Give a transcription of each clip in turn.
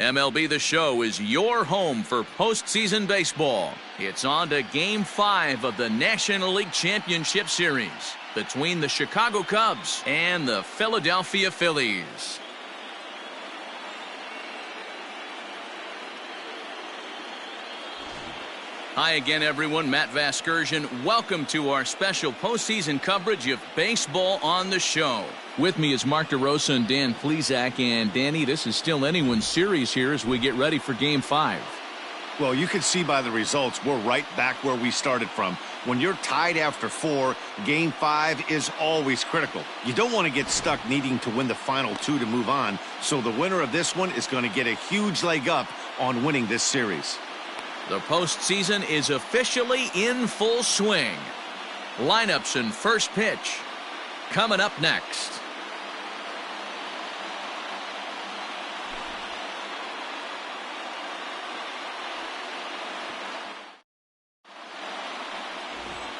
MLB The Show is your home for postseason baseball. It's on to Game 5 of the National League Championship Series between the Chicago Cubs and the Philadelphia Phillies. Hi again, everyone. Matt Vasgersian. Welcome to our special postseason coverage of Baseball on the Show. With me is Mark DeRosa and Dan Plesac. And Danny, this is still anyone's series here as we get ready for Game 5. Well, you can see by the results, we're right back where we started from. When you're tied after 4, Game 5 is always critical. You don't want to get stuck needing to win the final 2 to move on. So the winner of this one is going to get a huge leg up on winning this series. The postseason is officially in full swing. Lineups and first pitch coming up next.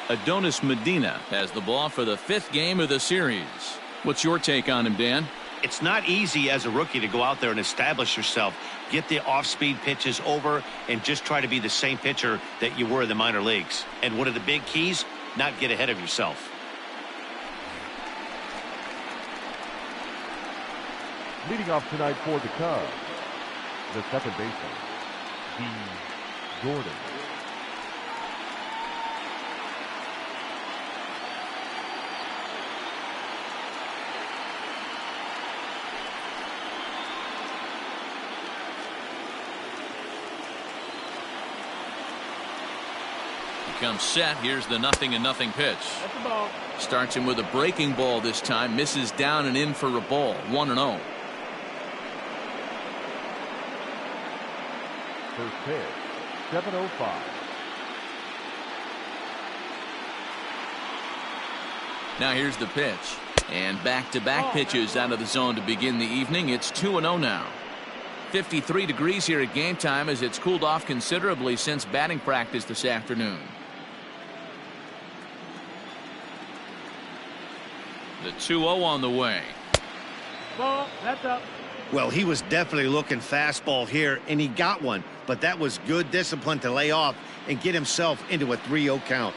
Adonis Medina has the ball for the 5th game of the series. What's your take on him, Dan? It's not easy as a rookie to go out there and establish yourself, get the off-speed pitches over, and just try to be the same pitcher that you were in the minor leagues. And one of the big keys, not get ahead of yourself. Leading off tonight for the Cubs, the second baseman, D. Gordon. Comes set. Here's the 0-0 pitch. Starts him with a breaking ball this time. Misses down and in for a ball. 1-0. First pitch, 7:05. Now here's the pitch. And back-to-back pitches out of the zone to begin the evening. It's 2-0 now. 53 degrees here at game time as it's cooled off considerably since batting practice this afternoon. The 2-0 on the way. Ball, that's up. Well, he was definitely looking fastball here, and he got one. But that was good discipline to lay off and get himself into a 3-0 count.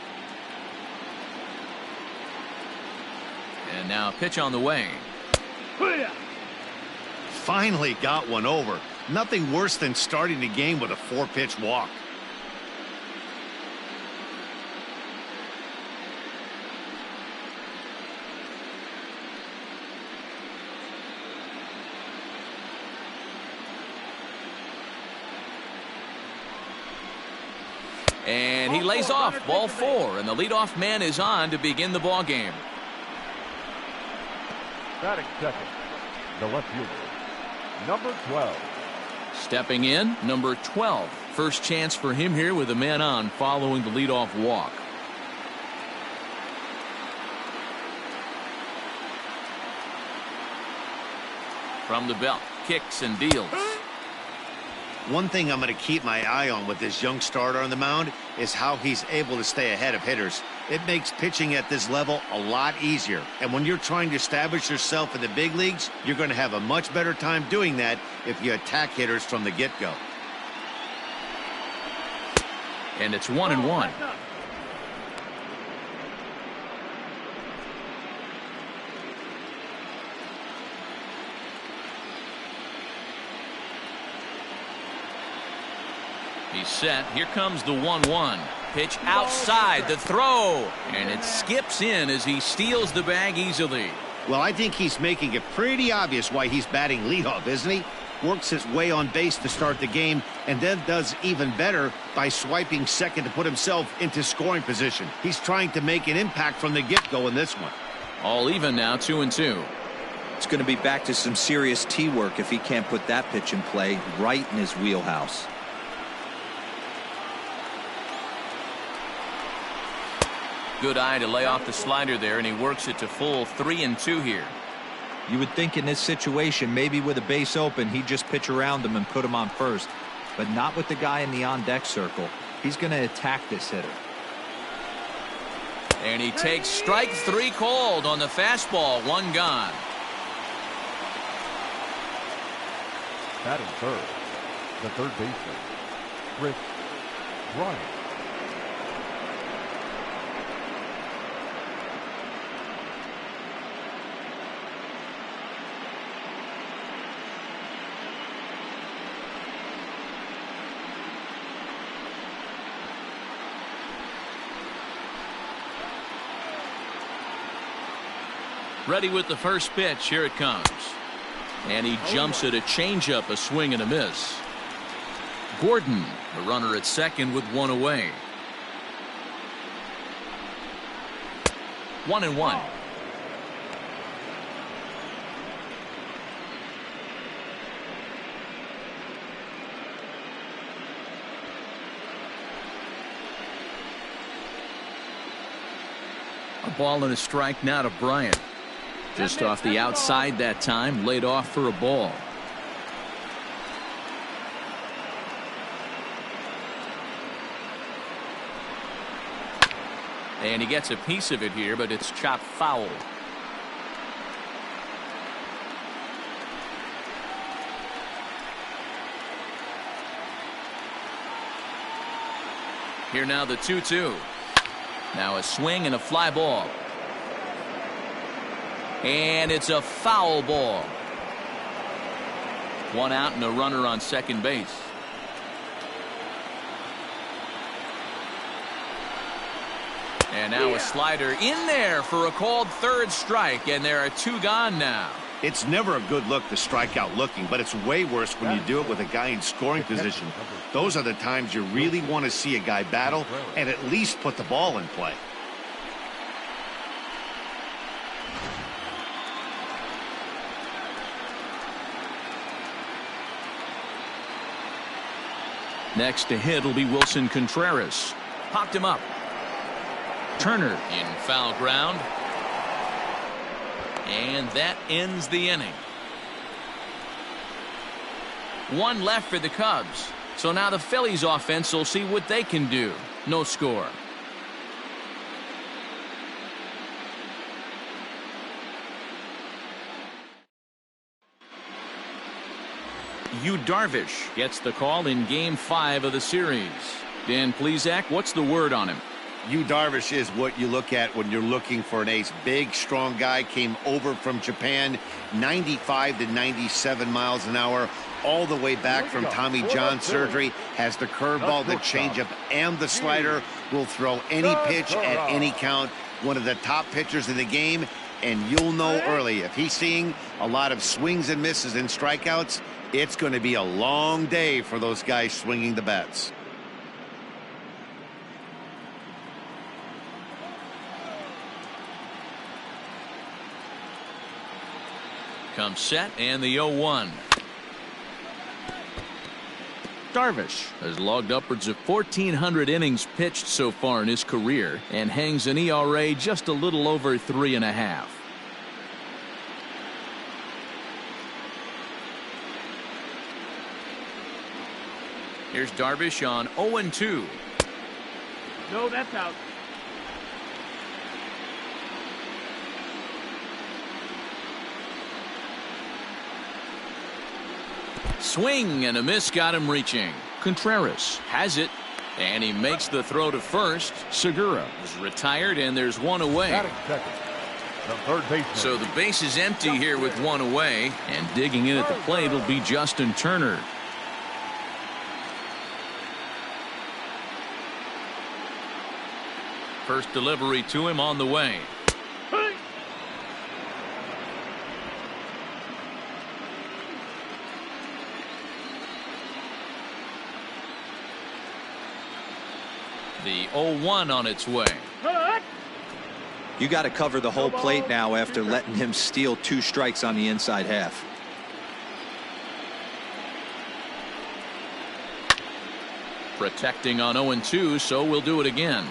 And now pitch on the way. Finally got one over. Nothing worse than starting the game with a 4-pitch walk. And he lays off. Ball 4, and the leadoff man is on to begin the ball game. Batting second, the left fielder, number 12. Stepping in, number 12. First chance for him here with a man on following the leadoff walk. From the belt, kicks and deals. One thing I'm going to keep my eye on with this young starter on the mound is how he's able to stay ahead of hitters. It makes pitching at this level a lot easier. And when you're trying to establish yourself in the big leagues, you're going to have a much better time doing that if you attack hitters from the get-go. And it's 1-1. He's set. Here comes the 1-1. Pitch outside, the throw, and it skips in as he steals the bag easily. Well, I think he's making it pretty obvious why he's batting leadoff, isn't he? Works his way on base to start the game, and then does even better by swiping second to put himself into scoring position. He's trying to make an impact from the get-go in this one. All even now, 2-2. It's going to be back to some serious tee work if he can't put that pitch in play right in his wheelhouse. Good eye to lay off the slider there, and he works it to full 3-2 here. You would think in this situation, maybe with a base open, he'd just pitch around him and put him on first. But not with the guy in the on-deck circle. He's going to attack this hitter. And he takes strike 3 called on the fastball. 1 gone. Batting third, The third baseman, Bryant. Ready with the first pitch. Here it comes. And he jumps at a changeup, a swing and a miss. Gordon, the runner at second with one away. 1-1. A ball and a strike now to Bryant. Just off the outside that time, laid off for a ball. And he gets a piece of it here, but it's chopped foul. Here now the 2-2. Now a swing and a fly ball. And it's a foul ball. One out and a runner on second base. And now a slider in there for a called third strike, and there are two gone now. It's never a good look to strike out looking, but it's way worse when you do it with a guy in scoring position. Those are the times you really want to see a guy battle and at least put the ball in play. Next to hit will be Wilson Contreras. Popped him up. Turner in foul ground. And that ends the inning. One left for the Cubs. So now the Phillies offense will see what they can do. No score. Yu Darvish gets the call in Game 5 of the series. Dan Plesac, what's the word on him? Yu Darvish is what you look at when you're looking for an ace. Big, strong guy, came over from Japan, 95 to 97 miles an hour, all the way back from Tommy John surgery. Has the curveball, the changeup, and the slider. Will throw any pitch at any count. One of the top pitchers in the game, and you'll know early if he's seeing a lot of swings and misses and strikeouts. It's going to be a long day for those guys swinging the bats. Comes set and the 0-1. Darvish has logged upwards of 1,400 innings pitched so far in his career and hangs an ERA just a little over 3.5. Here's Darvish on 0-2. No, that's out. Swing and a miss got him reaching. Contreras has it, and he makes the throw to first. Segura is retired, and there's one away. The third baseman. So the base is empty here with one away, and digging in at the plate will be Justin Turner. First delivery to him on the way. The 0-1 on its way. You got to cover the whole plate now after letting him steal 2 strikes on the inside half. Protecting on 0-2, so we'll do it again.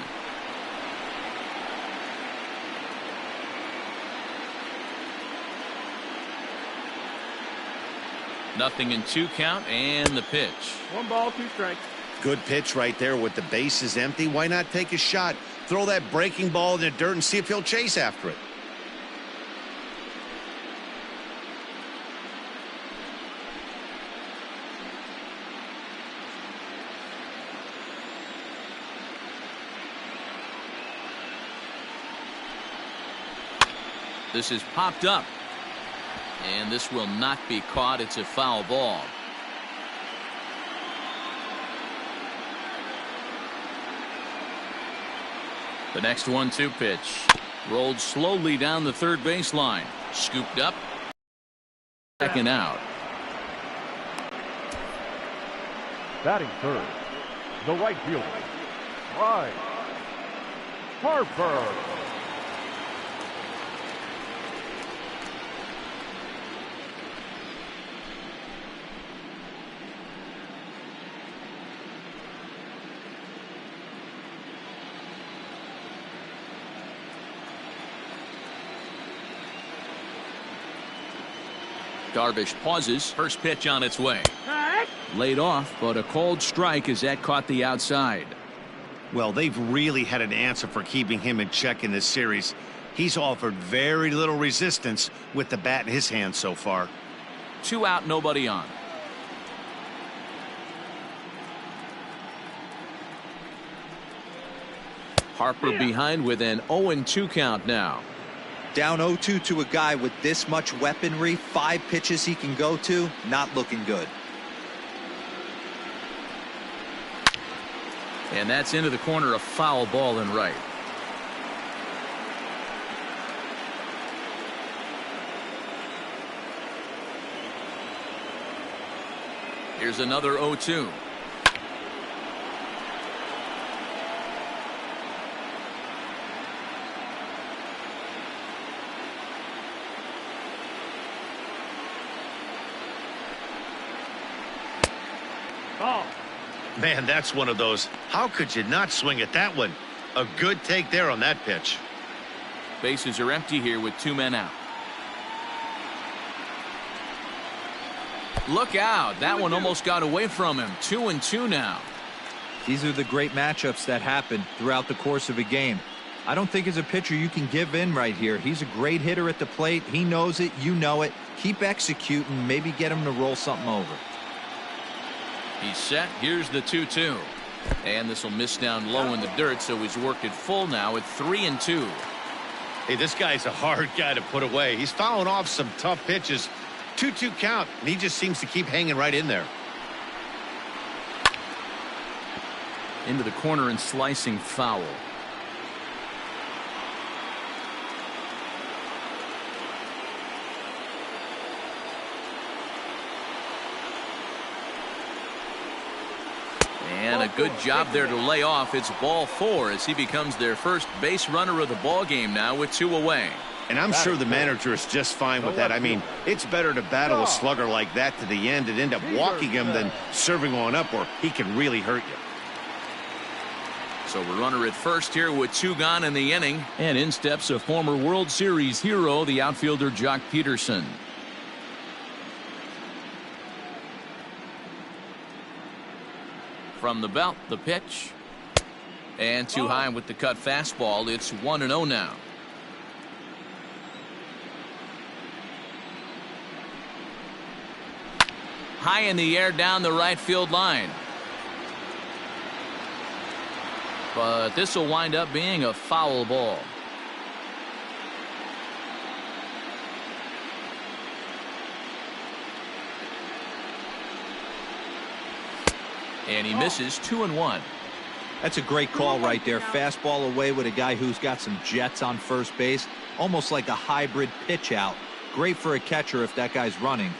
Nothing in 2 count, and the pitch. 1 ball, 2 strikes. Good pitch right there with the bases empty. Why not take a shot? Throw that breaking ball in the dirt and see if he'll chase after it. This is popped up. And this will not be caught. It's a foul ball. The next 1-2 pitch. Rolled slowly down the third baseline. Scooped up. Second out. Batting third, the right fielder, Bryce Harper. Darvish pauses. First pitch on its way. Laid off, but a cold strike as that caught the outside. Well, they've really had an answer for keeping him in check in this series. He's offered very little resistance with the bat in his hand so far. 2 out, nobody on. Harper behind with an 0-2 count now. Down 0-2 to a guy with this much weaponry, 5 pitches he can go to, not looking good. And that's into the corner, a foul ball and right. Here's another 0-2. Man, that's one of those. How could you not swing at that one? A good take there on that pitch. Bases are empty here with 2 men out. Look out. That one almost got away from him. 2-2 now. These are the great matchups that happen throughout the course of a game. I don't think as a pitcher you can give in right here. He's a great hitter at the plate. He knows it. You know it. Keep executing. Maybe get him to roll something over. He's set. Here's the 2-2. And this will miss down low in the dirt, so he's worked it full now at 3-2. Hey, this guy's a hard guy to put away. He's fouling off some tough pitches. 2-2 count, and he just seems to keep hanging right in there. Into the corner and slicing foul. And a good job there to lay off. It's ball 4 as he becomes their first base runner of the ball game now with 2 away. And I'm sure the manager is just fine with that. I mean, it's better to battle a slugger like that to the end and end up walking him than serving on up, or he can really hurt you. So a runner at first here with 2 gone in the inning. And in steps a former World Series hero, the outfielder Jock Peterson. From the belt, the pitch. And too high with the cut fastball. It's 1-0 now. High in the air down the right field line. But this will wind up being a foul ball. And he misses 2-1. That's a great call right there. Fastball away with a guy who's got some jets on first base. Almost like a hybrid pitch out. Great for a catcher if that guy's running.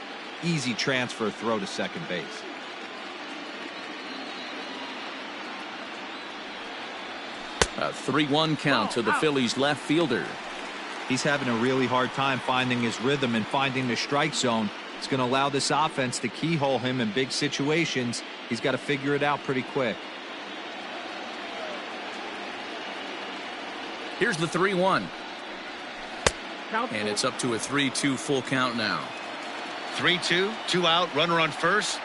Easy transfer throw to second base. A 3-1 count to the Phillies left fielder. He's having a really hard time finding his rhythm and finding the strike zone. It's going to allow this offense to keyhole him in big situations. He's got to figure it out pretty quick. Here's the 3-1. And it's up to a 3-2 full count now. 3-2, 2 out, runner on first.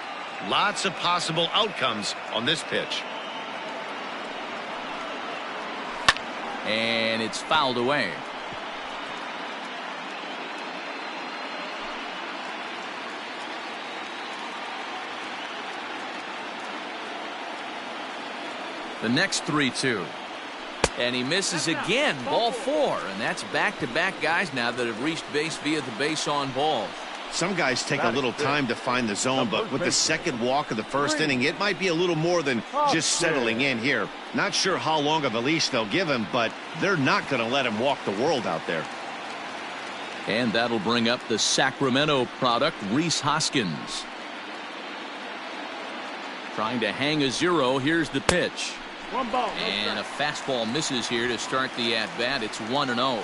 Lots of possible outcomes on this pitch. And it's fouled away. The next 3-2. And he misses again, ball 4. And that's back-to-back guys now that have reached base via the base on balls. Some guys take a little time to find the zone, but with the second walk of the first inning, it might be a little more than just settling in here. Not sure how long of a leash they'll give him, but they're not going to let him walk the world out there. And that'll bring up the Sacramento product, Rhys Hoskins. Trying to hang a 0. Here's the pitch. One ball. And a fastball misses here to start the at-bat. It's 1-0.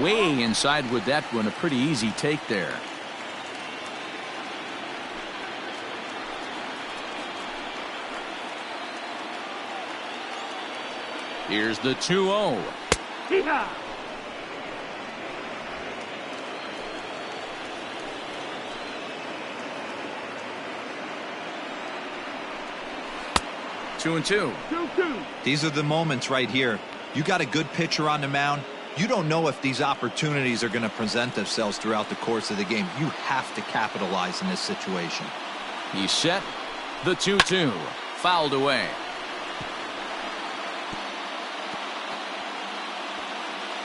Way inside with that one. A pretty easy take there. Here's the 2-0. Yeehaw! 2-2. 2-2. These are the moments right here. You got a good pitcher on the mound. You don't know if these opportunities are going to present themselves throughout the course of the game. You have to capitalize in this situation. He's set. The 2-2. Fouled away.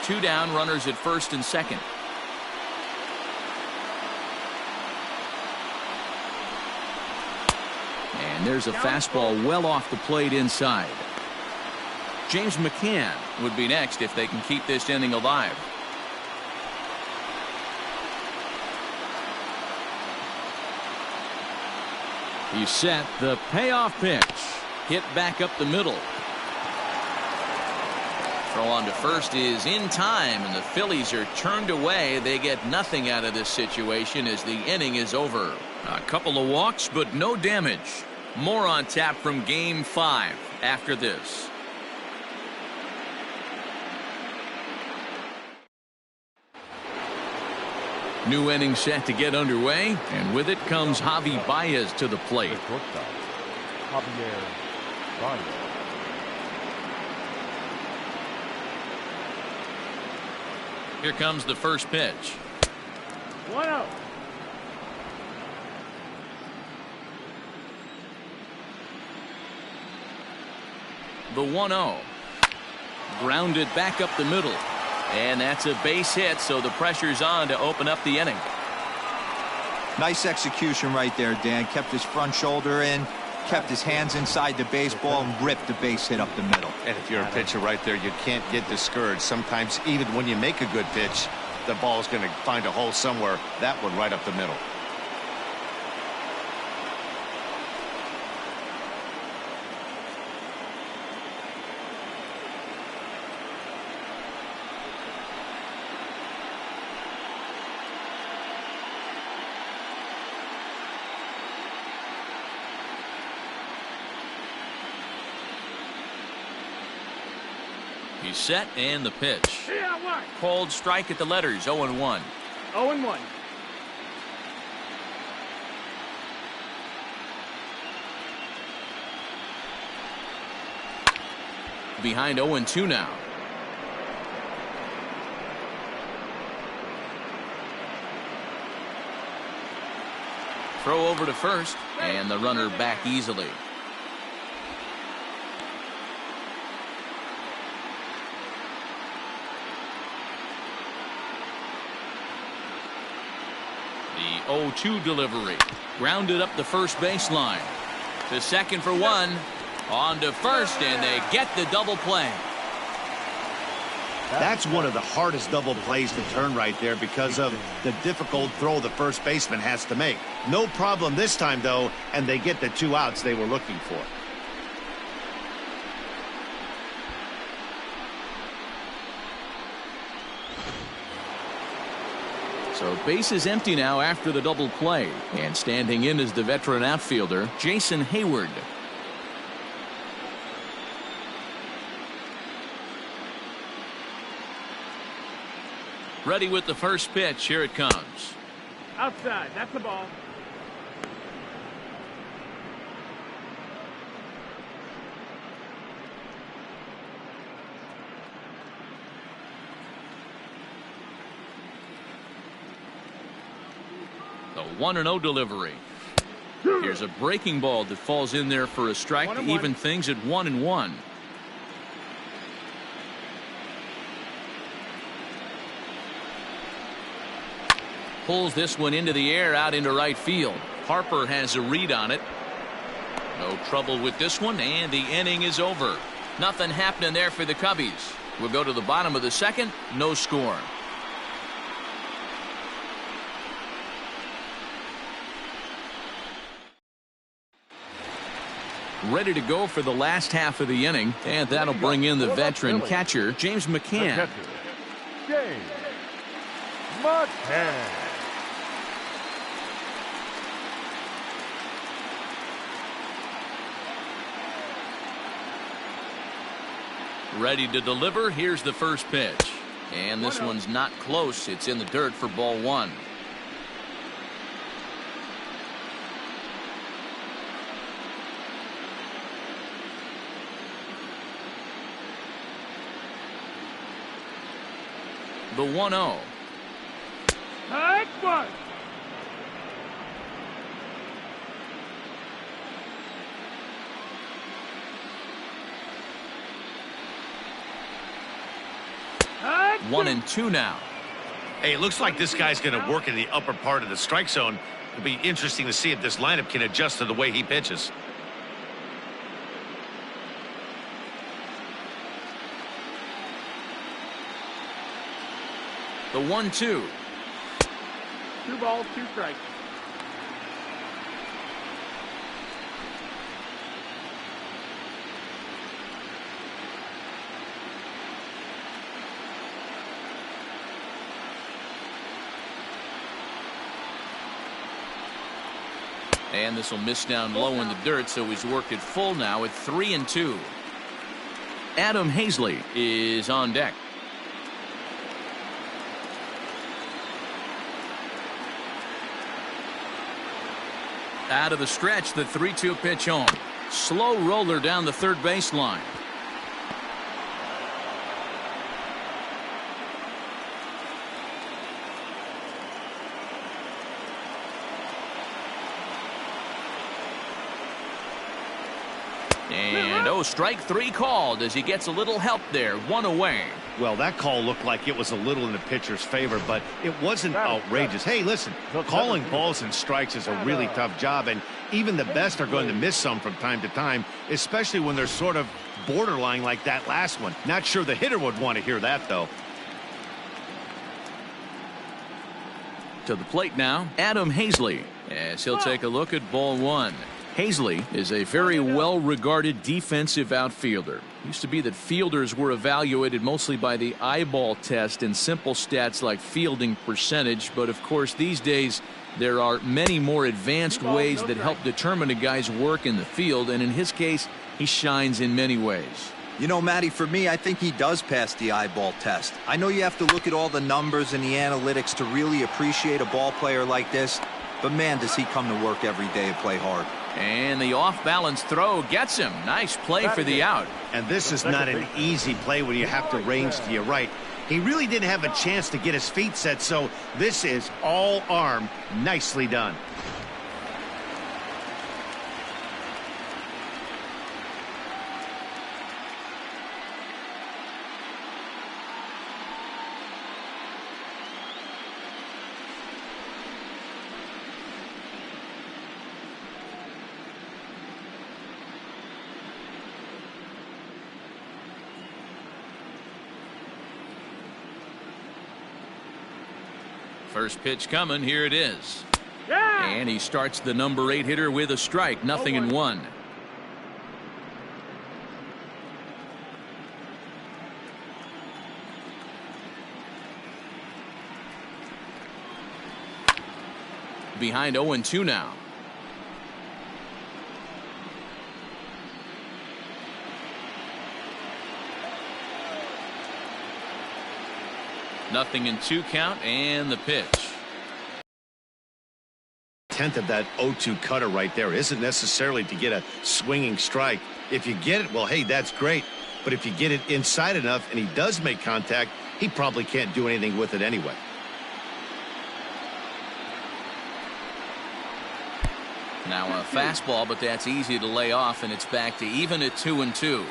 2 down, runners at first and second. And there's a fastball well off the plate inside. James Mccann would be next if they can keep this inning alive. He's set. The payoff pitch. Hit back up the middle. Throw on to first is in time, and the Phillies are turned away. They get nothing out of this situation as the inning is over. A couple of walks, but no damage. More on tap from Game 5 after this. New inning set to get underway, and with it comes Javi Baez to the plate. Javier Bryant. Here comes the first pitch. 1-0. The 1-0. Grounded back up the middle. And that's a base hit, so the pressure's on to open up the inning. Nice execution right there, Dan. Kept his front shoulder in, kept his hands inside the baseball, and ripped the base hit up the middle. And if you're a pitcher right there, you can't get discouraged. Sometimes even when you make a good pitch, the ball's going to find a hole somewhere. That one right up the middle. He's set, and the pitch. Yeah, what? Called strike at the letters, 0-1. 0-1. Behind 0-2 now. Throw over to first, and the runner back easily. The 0-2 delivery. Grounded up the first baseline. To second for one. On to first, and they get the double play. That's one of the hardest double plays to turn right there because of the difficult throw the first baseman has to make. No problem this time, though, and they get the 2 outs they were looking for. So base is empty now after the double play. And standing in is the veteran outfielder, Jason Hayward. Ready with the first pitch. Here it comes. Outside. That's the ball. A 1-0 delivery. Here's a breaking ball that falls in there for a strike to even things at 1-1. Pulls this one into the air out into right field. Harper has a read on it. No trouble with this one, and the inning is over. Nothing happening there for the Cubbies. We'll go to the bottom of the second. No score. Ready to go for the last half of the inning, and that'll bring in the veteran catcher, James Mccann. James Mccann. Ready to deliver. Here's the first pitch. And this one's not close. It's in the dirt for ball one. The 1-0. Take one. Take 1-2 now. Hey, it looks like this guy's going to work in the upper part of the strike zone. It'll be interesting to see if this lineup can adjust to the way he pitches. The 1-2. 2 balls, 2 strikes. And this will miss down low in the dirt, so he's worked it full now at 3-2. Adam Hazley is on deck. Out of the stretch, the 3-2 pitch home. Slow roller down the third baseline. And strike 3 called as he gets a little help there. 1 away. Well, that call looked like it was a little in the pitcher's favor, but it wasn't outrageous. Hey, listen, calling balls and strikes is a really tough job, and even the best are going to miss some from time to time, especially when they're sort of borderline like that last one. Not sure the hitter would want to hear that, though. To the plate now, Adam Hazley, as he'll take a look at ball 1. Hazley is a very well-regarded defensive outfielder. Used to be that fielders were evaluated mostly by the eyeball test and simple stats like fielding percentage, but of course these days there are many more advanced ways that help determine a guy's work in the field, and in his case he shines in many ways. You know, Matty, for me, I think he does pass the eyeball test. I know you have to look at all the numbers and the analytics to really appreciate a ball player like this, but man, does he come to work every day and play hard. And the off-balance throw gets him. Nice play for the out. And this is not an easy play when you have to range to your right. He really didn't have a chance to get his feet set, so this is all arm. Nicely done. First pitch coming. Here it is. Yeah. And he starts the number 8 hitter with a strike. 0-1. Behind 0-2 now. Nothing in 2 count, and the pitch. 10th of that 0-2 cutter right there isn't necessarily to get a swinging strike. If you get it, well, hey, that's great. But if you get it inside enough and he does make contact, he probably can't do anything with it anyway. Now a fastball, but that's easy to lay off, and it's back to even at 2-2.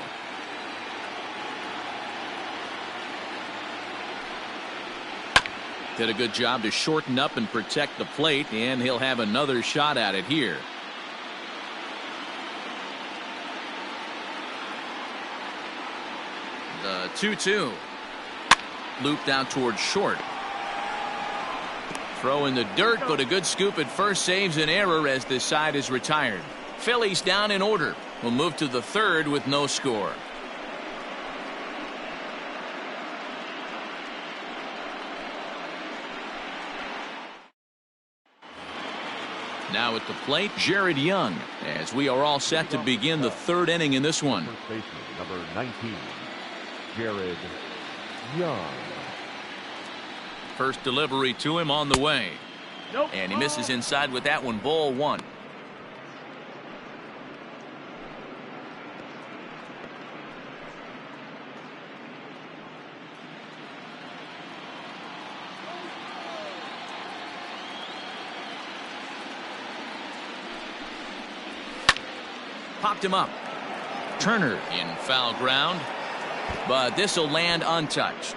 Did a good job to shorten up and protect the plate, and he'll have another shot at it here. The 2-2. Looped out towards short. Throw in the dirt, but a good scoop at first saves an error as this side is retired. Phillies down in order. We'll move to the third with no score. Now at the plate, Jared Young, as we are all set to begin the third inning in this one. First baseman, number 19, Jared Young. First delivery to him on the way. Nope. And he misses inside with that one. Ball one. Popped him up. Turner in foul ground, but this will land untouched.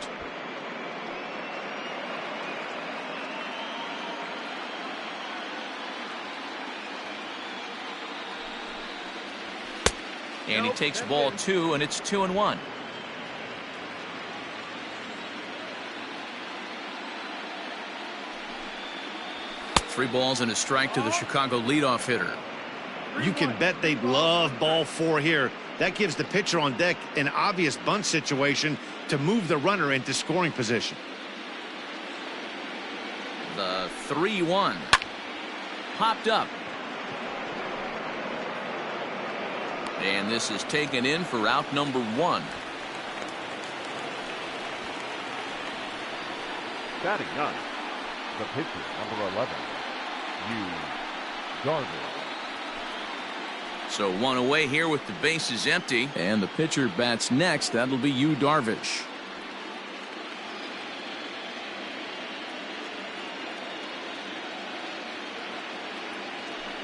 And he takes ball two, and it's 2-1. Three balls and a strike to the Chicago leadoff hitter. You can bet they'd love ball four here. That gives the pitcher on deck an obvious bunt situation to move the runner into scoring position. The 3-1. Popped up. And this is taken in for out number one. Batting ninth, the pitcher, number 11, Darvish. So one away here with the bases empty. And the pitcher bats next. That'll be Darvish.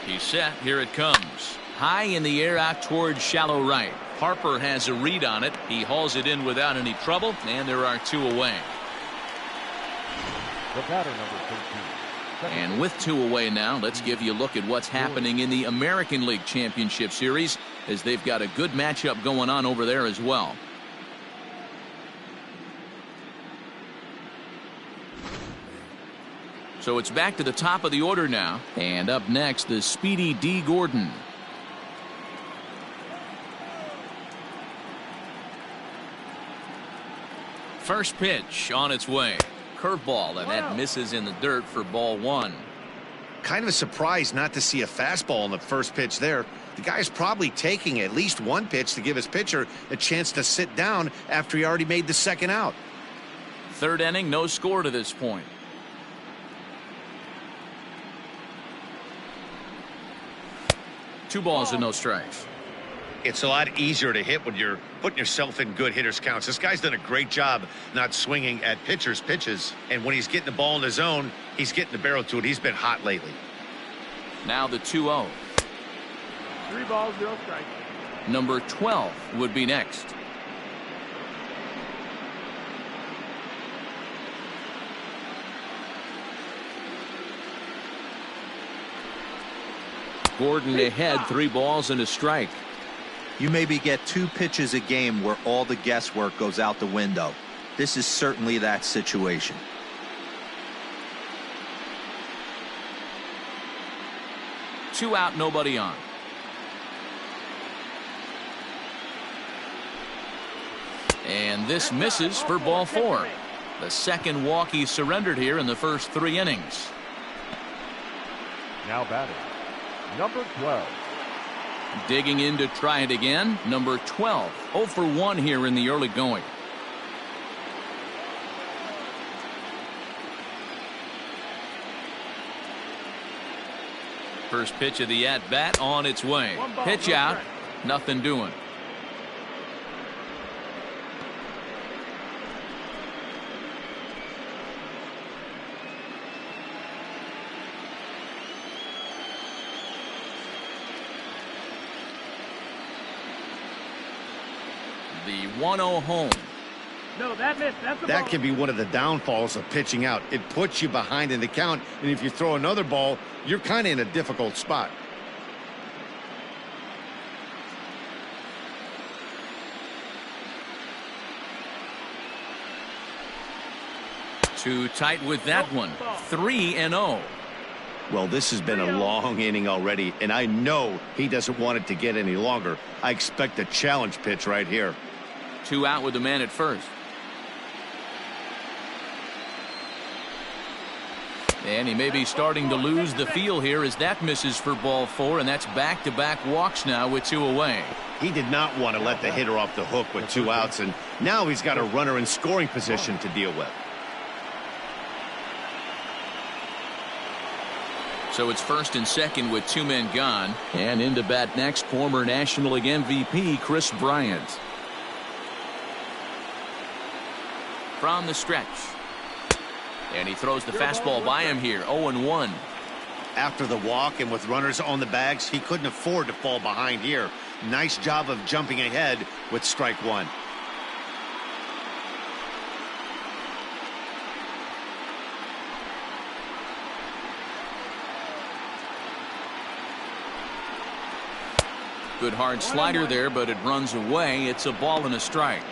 He's set. Here it comes. High in the air out towards shallow right. Harper has a read on it. He hauls it in without any trouble, and there are two away. The batter, number 13. And with two away now, let's give you a look at what's happening in the American League Championship Series, as they've got a good matchup going on over there as well. So it's back to the top of the order now. And up next, the speedy D. Gordon. First pitch on its way. Curveball, and that misses in the dirt for ball one. Kind of a surprise not to see a fastball in the first pitch there. The guy's probably taking at least one pitch to give his pitcher a chance to sit down after he already made the second out. Third inning, no score to this point. Two balls and no strikes. It's a lot easier to hit when you're putting yourself in good hitters counts. This guy's done a great job not swinging at pitchers' pitches. And when he's getting the ball in the zone, he's getting the barrel to it. He's been hot lately. Now the 2-0. 3 balls, 0 strikes. Number 12 would be next. Gordon ahead, 3 balls and a strike. You maybe get 2 pitches a game where all the guesswork goes out the window. This is certainly that situation. Two out, nobody on. And this misses for ball 4. The second walk he surrendered here in the first 3 innings. Now batting, number 12. Digging in to try it again. Number 12. 0 for 1 here in the early going. First pitch of the at-bat on its way. Pitch out. Nothing doing. the 1-0 home. No, that missed. That's the That ball. can be one of the downfalls of pitching out. It puts you behind in the count, and if you throw another ball, you're kind of in a difficult spot. Too tight with that one. 3-0. Well, this has been a long inning already, and I know he doesn't want it to get any longer. I expect a challenge pitch right here. 2 out with the man at first. And he may be starting to lose the feel here as that misses for ball 4, and that's back-to-back walks now with 2 away. He did not want to let the hitter off the hook with 2 outs, and now he's got a runner in scoring position to deal with. So it's first and second with 2 men gone. And into bat next, former National League MVP Kris Bryant. From the stretch. And he throws the fastball by him here. 0-1. After the walk and with runners on the bags, he couldn't afford to fall behind here. Nice job of jumping ahead with strike 1. Good hard slider there, but it runs away. It's a ball and a strike.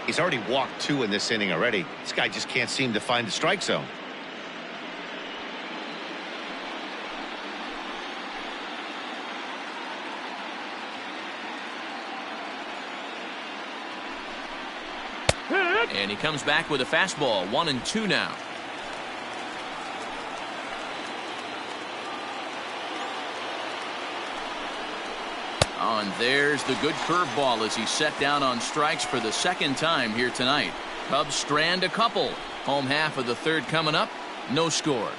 He's already walked 2 in this inning already. This guy just can't seem to find the strike zone. And he comes back with a fastball. 1-2 now. Oh, and there's the good curveball as he's set down on strikes for the second time here tonight. Cubs strand a couple. Home half of the third coming up. No score.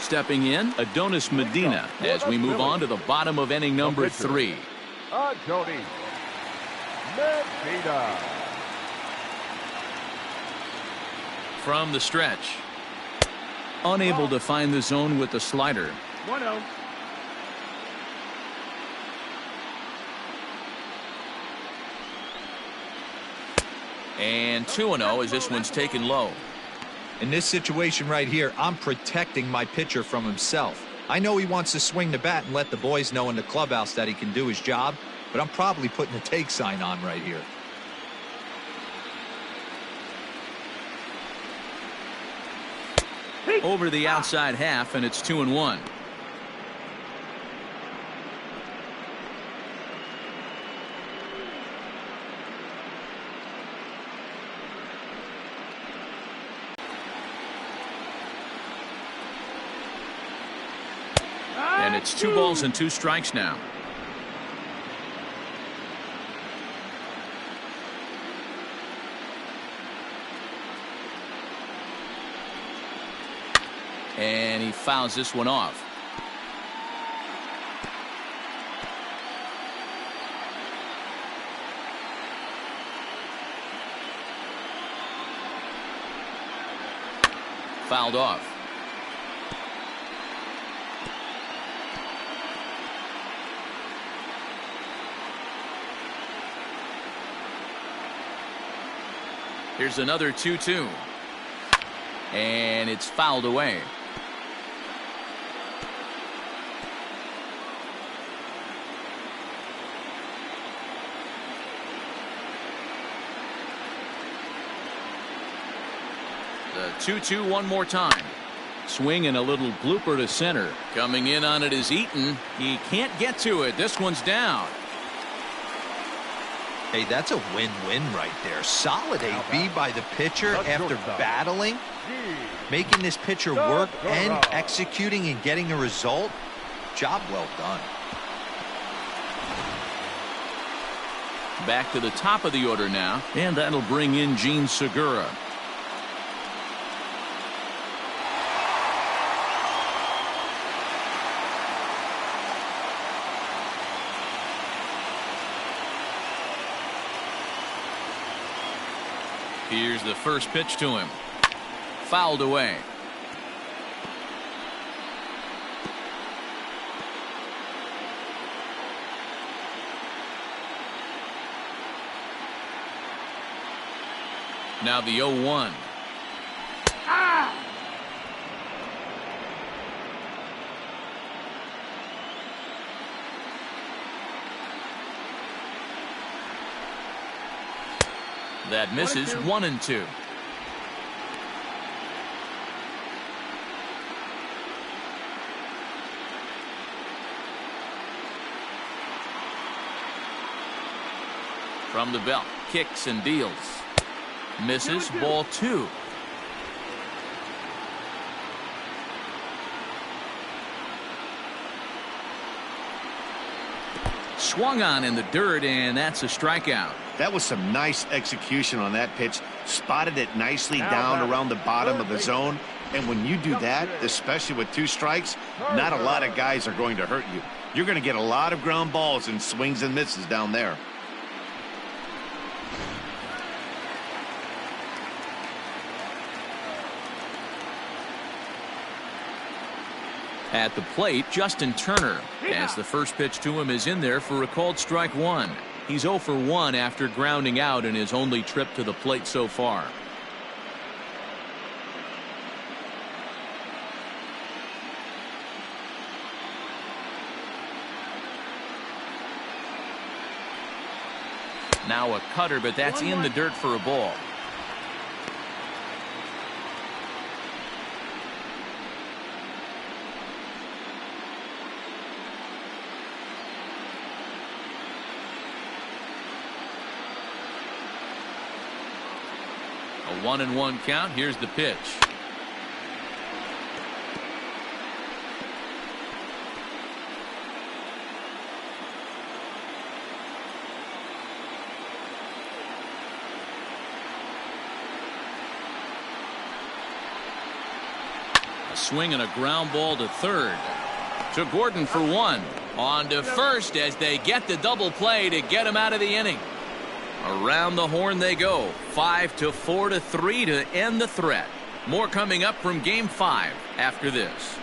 Stepping in, Adonis Medina as we move on to the bottom of inning number 3. Adonis Medina. From the stretch. Unable to find the zone with the slider. 1-0. And 2-0 as this one's taken low. In this situation right here, I'm protecting my pitcher from himself. I know he wants to swing the bat and let the boys know in the clubhouse that he can do his job, but I'm probably putting a take sign on right here. Over the outside half, and it's 2-1. And it's 2 balls and 2 strikes now. And he fouls this one off. Fouled off. Here's another 2-2. And it's fouled away. The 2-2 one more time. Swing and a little blooper to center. Coming in on it is Eaton. He can't get to it. This one's down. Hey, that's a win-win right there. Solid AB by the pitcher after battling, making this pitcher work and executing and getting a result. Job well done. Back to the top of the order now, and that'll bring in Gene Segura. Here's the first pitch to him. Fouled away. Now the 0-1. That misses. 1-2. From the belt, kicks and deals. Misses. Ball 2. Swung on in the dirt, and that's a strikeout. That was some nice execution on that pitch. Spotted it nicely down around the bottom of the zone. And when you do that, especially with 2 strikes, not a lot of guys are going to hurt you. You're going to get a lot of ground balls and swings and misses down there. At the plate, Justin Turner, as the first pitch to him is in there for a called strike 1. He's 0 for 1 after grounding out in his only trip to the plate so far. Now a cutter, but that's in the dirt for a ball. A 1-1 count. Here's the pitch. A swing and a ground ball to third. To Gordon for 1. On to first as they get the double play to get him out of the inning. Around the horn they go. 5-4 to 3 to end the threat. More coming up from Game 5 after this.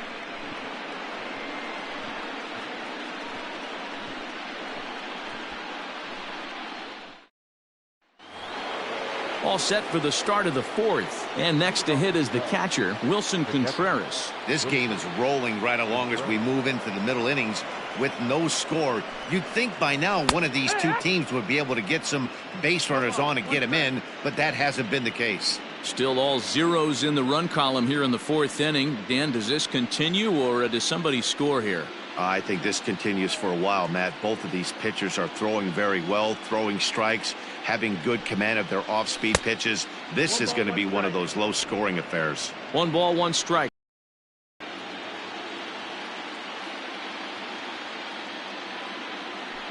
All set for the start of the 4th. And next to hit is the catcher, Wilson Contreras. This game is rolling right along as we move into the middle innings with no score. You'd think by now one of these 2 teams would be able to get some base runners on and get them in, but that hasn't been the case. Still all zeros in the run column here in the 4th inning. Dan, does this continue or does somebody score here? I think this continues for a while, Matt. Both of these pitchers are throwing very well, throwing strikes, having good command of their off-speed pitches. This is going to be one of those low-scoring affairs. 1 ball, 1 strike.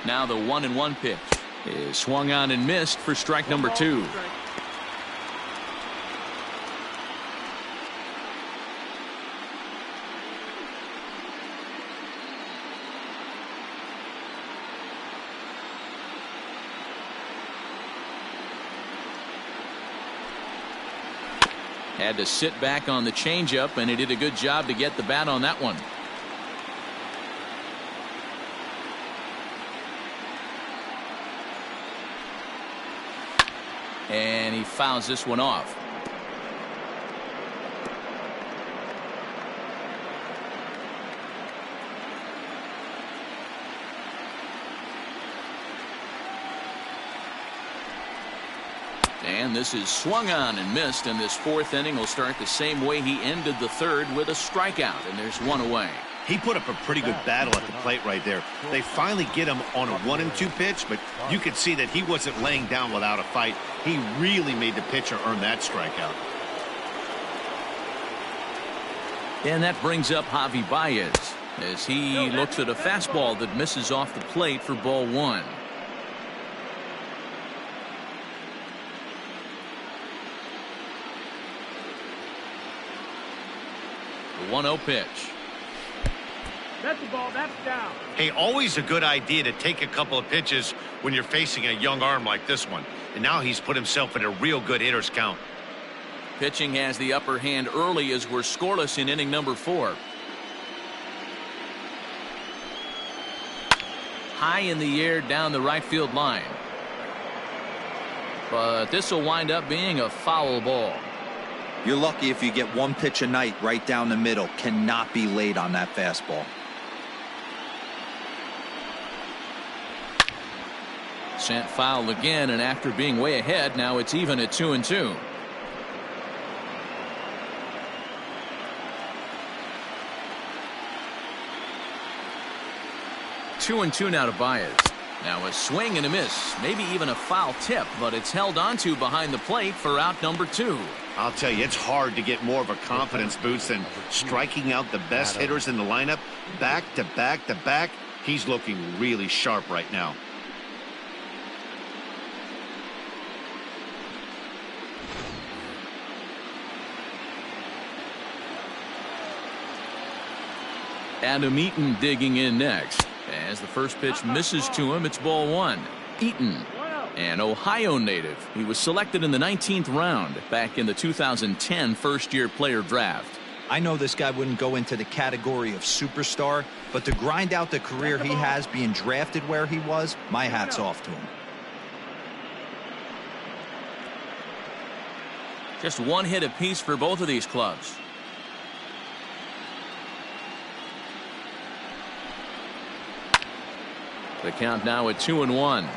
Now the 1-1 pitch is swung on and missed for strike number 2. Had to sit back on the changeup, and he did a good job to get the bat on that one. And he fouls this one off. And this is swung on and missed, and this 4th inning will start the same way he ended the 3rd with a strikeout, and there's 1 away. He put up a pretty good battle at the plate right there. They finally get him on a 1-2 pitch, but you could see that he wasn't laying down without a fight. He really made the pitcher earn that strikeout. And that brings up Javi Baez as he looks at a fastball that misses off the plate for ball 1. The 1-0 pitch. That's the ball. That's down. Hey, always a good idea to take a couple of pitches when you're facing a young arm like this one. And now he's put himself in a real good hitter's count. Pitching has the upper hand early as we're scoreless in inning number 4. High in the air down the right field line. but this will wind up being a foul ball. You're lucky if you get one pitch a night right down the middle. Cannot be late on that fastball. Sent foul again, and after being way ahead, now it's even at 2-2. Two and two now to Baez. Now a swing and a miss, maybe even a foul tip, but it's held onto behind the plate for out number 2. I'll tell you, it's hard to get more of a confidence boost than striking out the best hitters in the lineup back to back to back. He's looking really sharp right now. Adam Eaton digging in next. As the first pitch misses to him, it's ball 1. Eaton, an Ohio native. He was selected in the 19th round back in the 2010 first-year player draft. I know this guy wouldn't go into the category of superstar, but to grind out the career he has being drafted where he was, my hat's off to him. Just one hit apiece for both of these clubs. The count now at 2-1.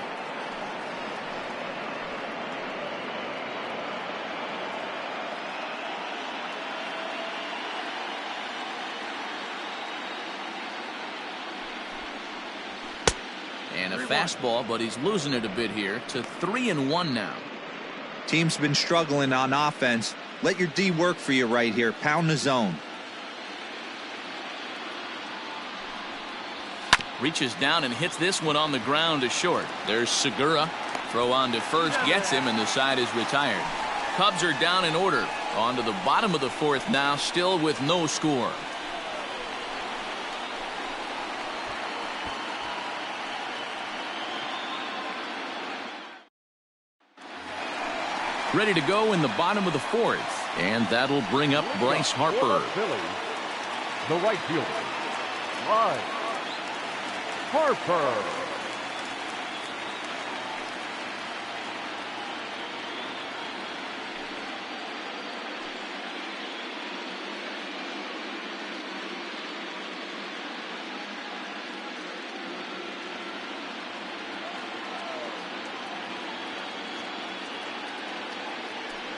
And a fastball, but he's losing it a bit here to 3-1 now. Team's been struggling on offense. Let your D work for you right here. Pound the zone. Reaches down and hits this one on the ground to short. There's Segura. Throw on to first, gets him, and the side is retired. Cubs are down in order. On to the bottom of the 4th now, still with no score. Ready to go in the bottom of the 4th. And that'll bring up Bryce Harper. Phillies, the right fielder, Bryce Harper.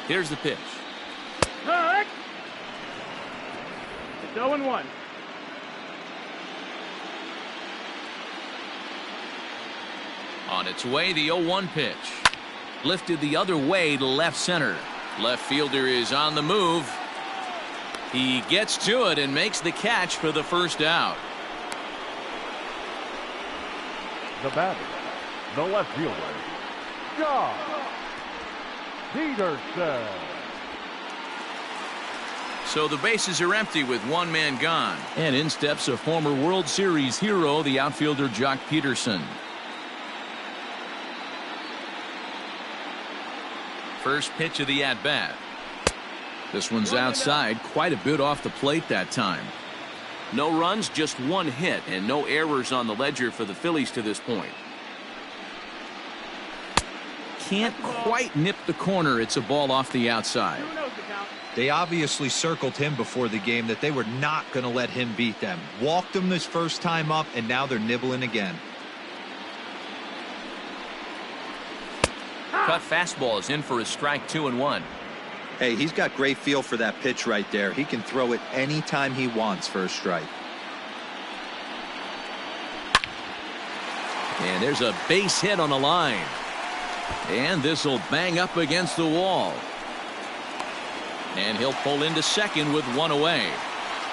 Here's the pitch. It's 0-1. On its way, the 0-1 pitch. Lifted the other way to left center. Left fielder is on the move. He gets to it and makes the catch for the first out. The batter, the left fielder, Peterson. So the bases are empty with one man gone. And in steps a former World Series hero, the outfielder Jock Peterson. First pitch of the at-bat. This one's outside, quite a bit off the plate that time. No runs, just one hit, and no errors on the ledger for the Phillies to this point. Can't quite nip the corner. It's a ball off the outside. They obviously circled him before the game that they were not going to let him beat them. Walked him this first time up, and now they're nibbling again. Cut fastball is in for a strike, 2-1. Hey, he's got great feel for that pitch right there. He can throw it anytime he wants for a strike. And there's a base hit on the line. And this will bang up against the wall. And he'll pull into second with one away.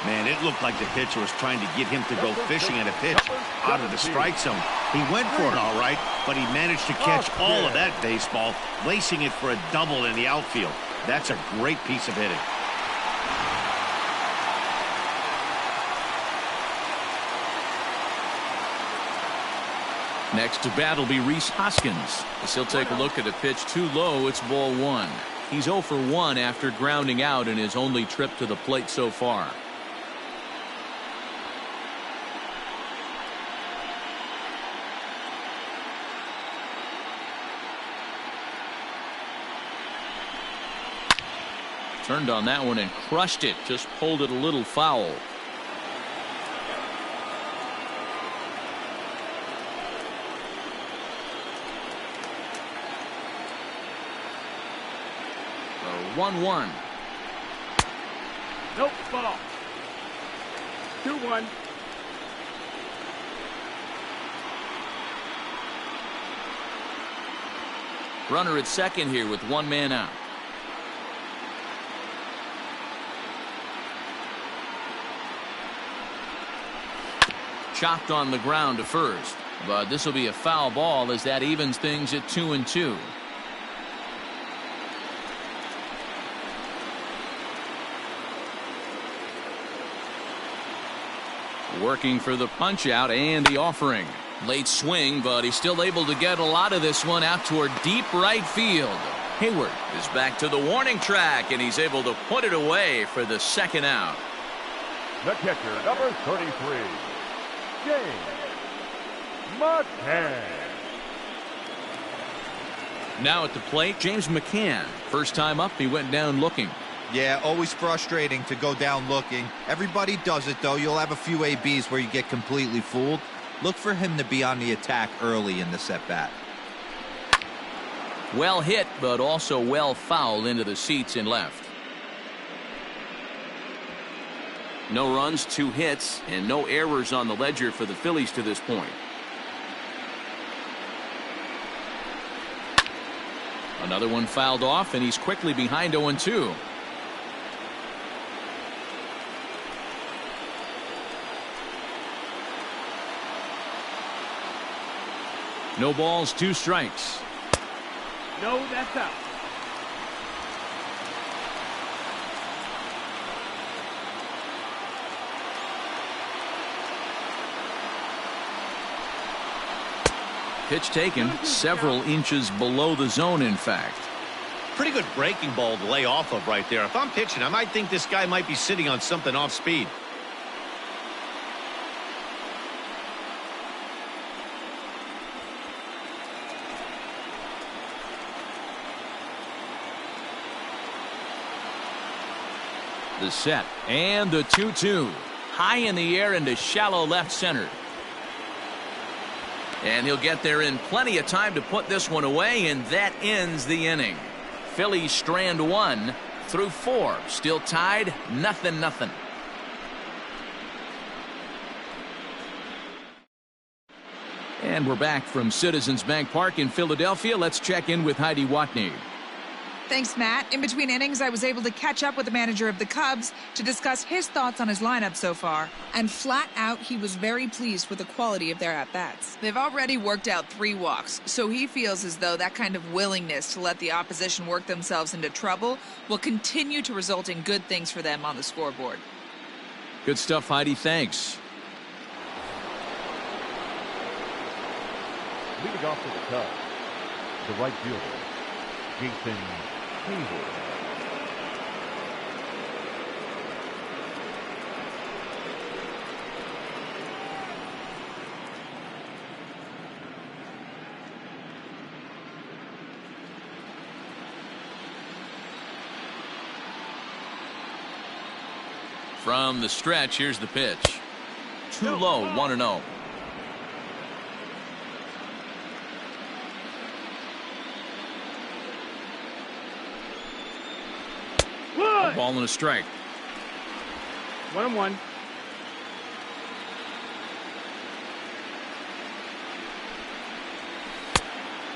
Man, it looked like the pitcher was trying to get him to go fishing at a pitch out of the strike zone. He went for it all right, but he managed to catch all of that baseball, lacing it for a double in the outfield. That's a great piece of hitting. Next to bat will be Rhys Hoskins. As he'll take a look at a pitch too low. It's ball 1. He's 0 for 1 after grounding out in his only trip to the plate so far. Turned on that one and crushed it. Just pulled it a little foul. So 1-1. Nope, ball. 2-1. Runner at second here with one man out. Chopped on the ground to first, but this will be a foul ball as that evens things at 2-2. Working for the punch out and the offering. Late swing, but he's still able to get a lot of this one out toward deep right field. Hayward is back to the warning track, and he's able to put it away for the second out. The catcher, number 33, James Mccann. Now at the plate, James Mccann. First time up, he went down looking. Yeah, always frustrating to go down looking. Everybody does it, though. You'll have a few ABs where you get completely fooled. Look for him to be on the attack early in the at-bat. Well hit, but also well fouled into the seats in left. No runs, 2 hits, and no errors on the ledger for the Phillies to this point. Another one fouled off, and he's quickly behind 0-2. No balls, 2 strikes. No, that's out. Pitch taken several inches below the zone, in fact. Pretty good breaking ball to lay off of right there. If I'm pitching, I might think this guy might be sitting on something off speed. The set and the 2-2. High in the air into shallow left center. And he'll get there in plenty of time to put this one away, and that ends the inning. Phillies strand 1 through 4. Still tied, 0-0. And we're back from Citizens Bank Park in Philadelphia. Let's check in with Heidi Watney. Thanks, Matt. In between innings, I was able to catch up with the manager of the Cubs to discuss his thoughts on his lineup so far. And flat out, he was very pleased with the quality of their at-bats. They've already worked out 3 walks, so he feels as though that kind of willingness to let the opposition work themselves into trouble will continue to result in good things for them on the scoreboard. Good stuff, Heidi. Thanks. Leading off for the Cubs, the right fielder, Jason Hayward. From the stretch, here's the pitch. Too low, 1-0. Ball and a strike. 1-1.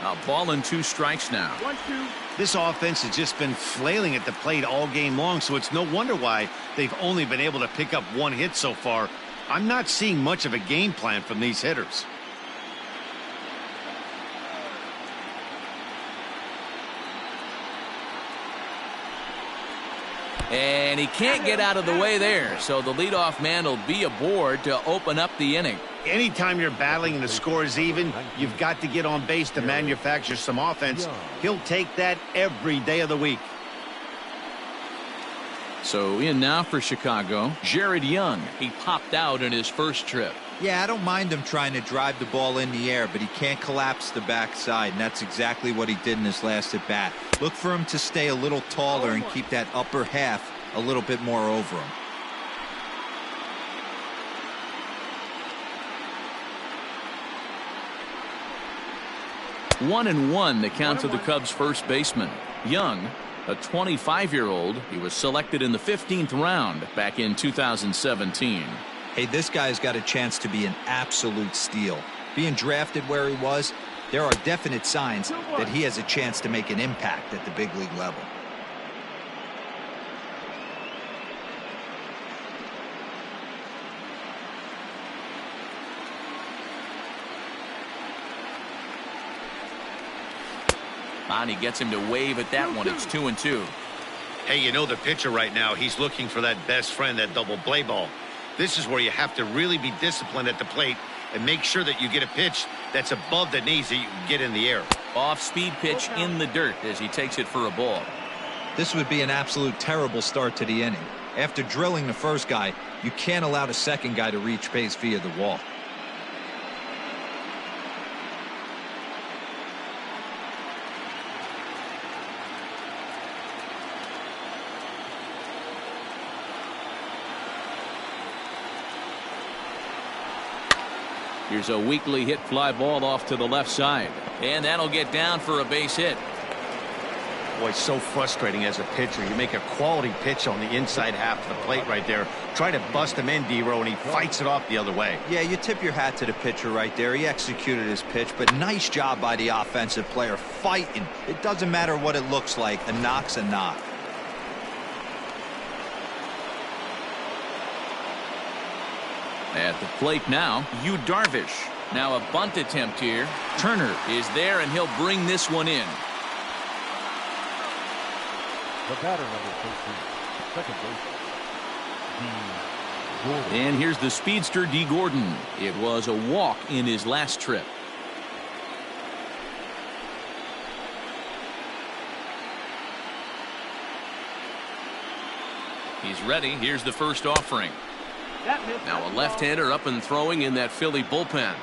A ball and 2 strikes now. 1-2. This offense has just been flailing at the plate all game long, so it's no wonder why they've only been able to pick up 1 hit so far. I'm not seeing much of a game plan from these hitters. And he can't get out of the way there, so the leadoff man will be aboard to open up the inning. Anytime you're battling and the score is even, you've got to get on base to manufacture some offense. He'll take that every day of the week. So in now for Chicago, Jared Young. He popped out in his first trip. Yeah, I don't mind him trying to drive the ball in the air, but he can't collapse the backside, and that's exactly what he did in his last at bat. Look for him to stay a little taller and keep that upper half a little bit more over him. 1-1 the count to the Cubs first baseman. Young, a 25-year-old. He was selected in the 15th round back in 2017. Hey, this guy's got a chance to be an absolute steal. Being drafted where he was, there are definite signs that he has a chance to make an impact at the big league level. He gets him to wave at that one. It's 2-2. Hey, you know the pitcher right now, he's looking for that best friend, that double play ball. This is where you have to really be disciplined at the plate and make sure that you get a pitch that's above the knees that you can get in the air. Off-speed pitch in the dirt as he takes it for a ball. This would be an absolute terrible start to the inning. After drilling the first guy, you can't allow the second guy to reach base via the wall. Here's a weakly hit fly ball off to the left side. And that'll get down for a base hit. Boy, it's so frustrating as a pitcher. You make a quality pitch on the inside half of the plate right there. Try to bust him in, D-Row, and he fights it off the other way. Yeah, you tip your hat to the pitcher right there. He executed his pitch, but nice job by the offensive player fighting. It doesn't matter what it looks like. A knock's a knock. At the plate now, Yu Darvish. Now a bunt attempt here. Turner is there, and he'll bring this one in. The batter, number 13, second baseman, D. Gordon. And here's the speedster, D. Gordon. It was a walk in his last trip. He's ready. Here's the first offering. Now a left-hander up and throwing in that Philly bullpen.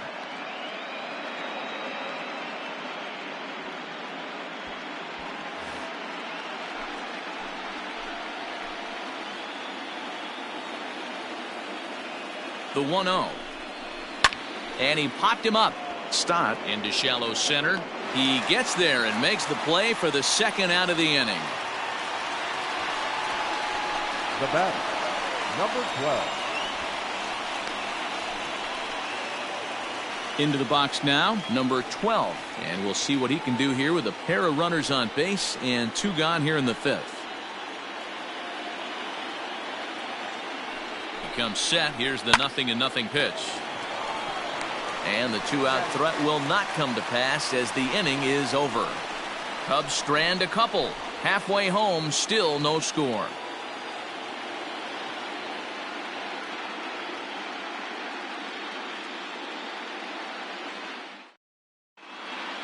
The 1-0. And he popped him up. Stott into shallow center. He gets there and makes the play for the second out of the inning. The batter, number 12. Into the box now, number 12. And we'll see what he can do here with a pair of runners on base and two gone here in the fifth. He comes set. Here's the 0-0 pitch. And the two-out threat will not come to pass as the inning is over. Cubs strand a couple. Halfway home, still no score.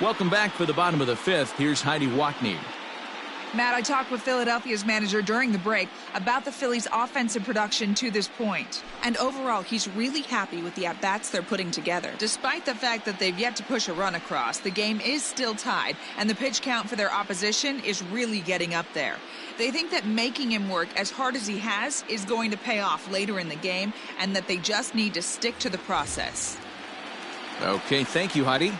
Welcome back for the bottom of the fifth. Here's Heidi Watney. Matt, I talked with Philadelphia's manager during the break about the Phillies' offensive production to this point. And overall, he's really happy with the at-bats they're putting together. Despite the fact that they've yet to push a run across, the game is still tied, and the pitch count for their opposition is really getting up there. They think that making him work as hard as he has is going to pay off later in the game, and that they just need to stick to the process. Okay, thank you, Heidi.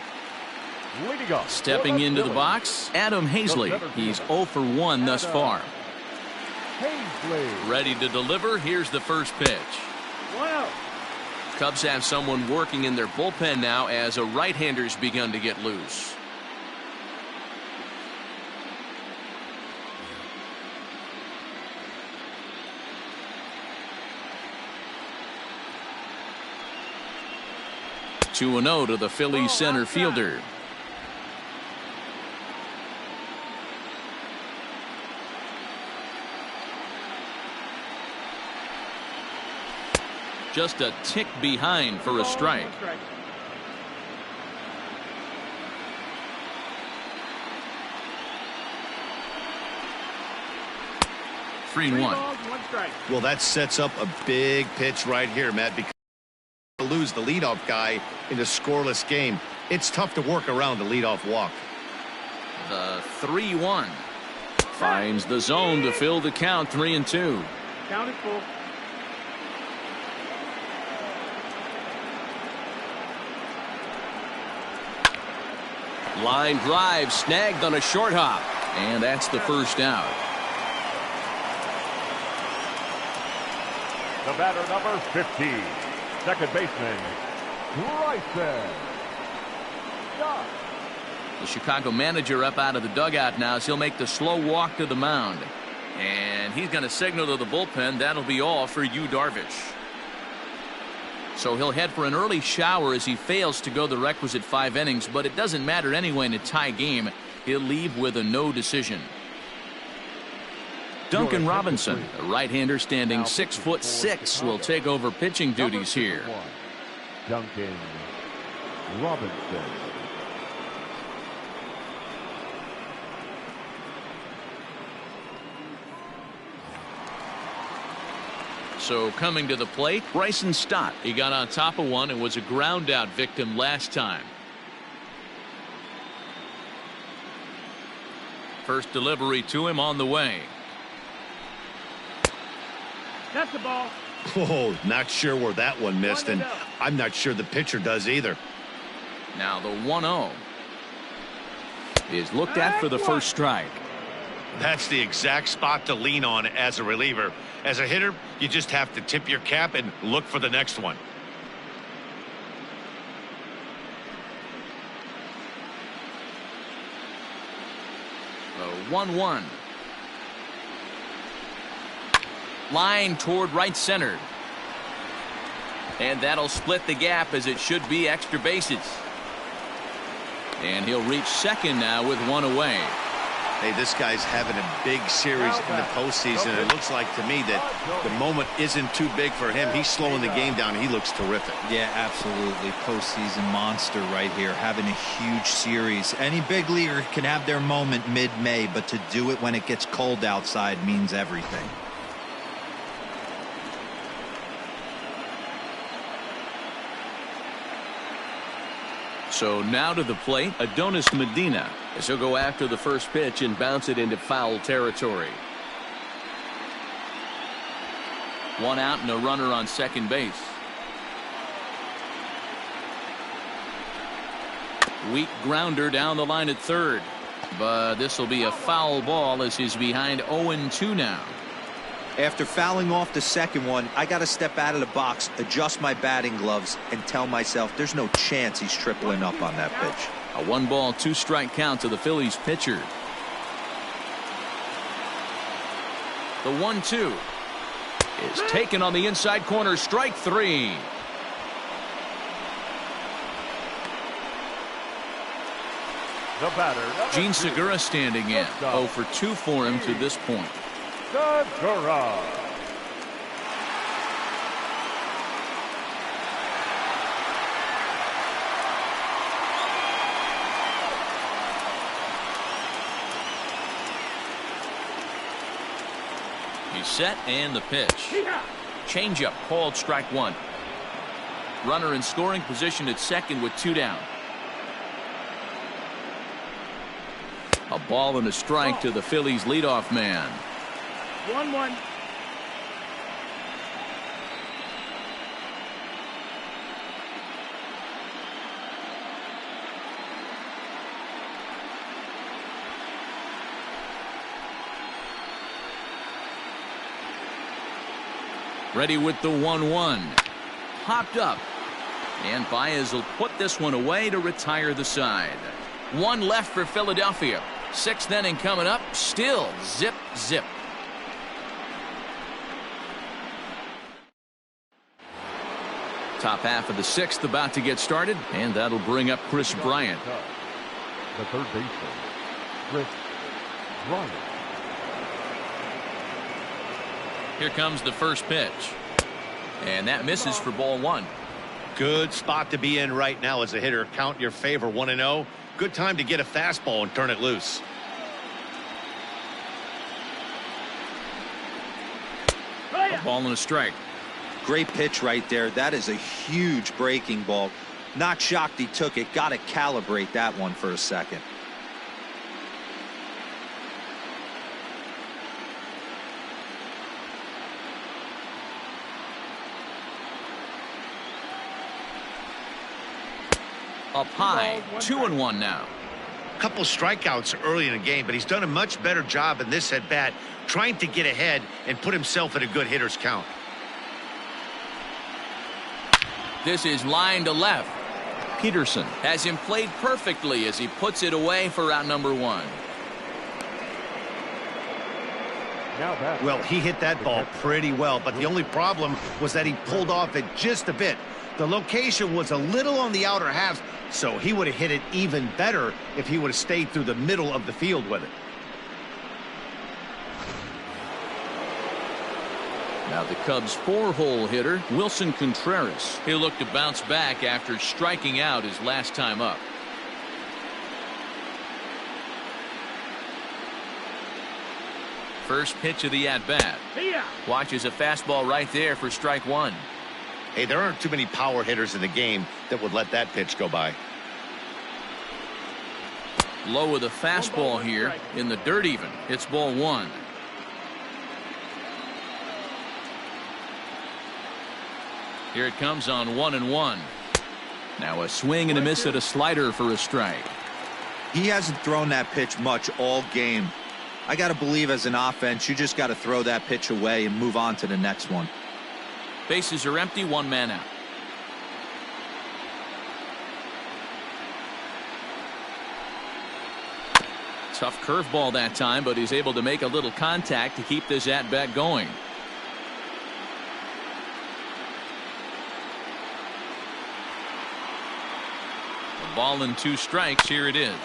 Stepping into the box, Adam Hazley. He's 0 for 1 thus far. Ready to deliver. Here's the first pitch. Cubs have someone working in their bullpen now as a right-hander's begun to get loose. Two and 0 to the Phillies center fielder. Just a tick behind for a strike. Three and one. Well, that sets up a big pitch right here, Matt, because lose the leadoff guy in a scoreless game. It's tough to work around the leadoff walk. The 3-1. Finds the zone to fill the count, 3-2. Counted full. Line drive snagged on a short hop. And that's the first out. The batter, number 50, second baseman, Bryson. The Chicago manager up out of the dugout now as he'll make the slow walk to the mound. And he's going to signal to the bullpen that'll be all for Yu Darvish. So he'll head for an early shower as he fails to go the requisite 5 innings, but it doesn't matter anyway in a tie game. He'll leave with a no decision. Duncan Robinson, a right-hander standing 6'6", will take over pitching duties here. Duncan Robinson. So coming to the plate, Bryson Stott. He got on top of one and was a ground out victim last time. First delivery to him on the way. That's the ball. Whoa, not sure where that one missed, and I'm not sure the pitcher does either. Now the 1-0 is looked at for the first strike. That's the exact spot to lean on as a reliever. As a hitter, you just have to tip your cap and look for the next one. The 1-1. Line toward right center. And that'll split the gap as it should be extra bases. And he'll reach second now with one away. Hey, this guy's having a big series in the postseason. It looks like to me that the moment isn't too big for him. He's slowing the game down. He looks terrific. Yeah, absolutely. Postseason monster right here, having a huge series. Any big leaguer can have their moment mid-May, but to do it when it gets cold outside means everything. So now to the plate, Adonis Medina, as he'll go after the first pitch and bounce it into foul territory. One out and a runner on second base. Weak grounder down the line at third. But this will be a foul ball as he's behind 0-2 now. After fouling off the second one, I got to step out of the box, adjust my batting gloves, and tell myself there's no chance he's tripling up on that pitch. A 1-ball, 2-strike count to the Phillies pitcher. The 1-2 is taken on the inside corner. Strike 3. The batter, Gene Segura standing in. 0 for 2 for him to this point. Contreras. He's set and the pitch. Changeup called strike 1. Runner in scoring position at second with 2 down. A ball and a strike to the Phillies leadoff man. 1-1. Ready with the 1-1. Popped up. And Baez will put this one away to retire the side. One left for Philadelphia. 6th inning coming up. Still zip, zip. Top half of the 6th about to get started, and that'll bring up Chris Bryant. The third baseman, Chris Bryant. Here comes the first pitch. And that misses for ball 1. Good spot to be in right now as a hitter. Count your favor 1-0. Good time to get a fastball and turn it loose. A ball and a strike. Great pitch right there. That is a huge breaking ball. Not shocked he took it. Got to calibrate that one for a second. Up high, 2-1 now. Couple strikeouts early in the game, but he's done a much better job in this at bat trying to get ahead and put himself in a good hitter's count. This is line to left. Peterson has him played perfectly as he puts it away for out number 1. Well, he hit that ball pretty well, but the only problem was that he pulled off it just a bit. The location was a little on the outer half, so he would have hit it even better if he would have stayed through the middle of the field with it. Now the Cubs' 4-hole hitter, Willson Contreras. He'll look to bounce back after striking out his last time up. First pitch of the at-bat. Watches a fastball right there for strike 1. Hey, there aren't too many power hitters in the game that would let that pitch go by. Low with a fastball here in the dirt even. It's ball 1. Here it comes on 1-1. Now a swing and a miss at a slider for a strike. He hasn't thrown that pitch much all game. I got to believe as an offense, you just got to throw that pitch away and move on to the next one. Bases are empty, 1 man out. Tough curveball that time, but he's able to make a little contact to keep this at-bat going. A ball and 2 strikes. Here it is.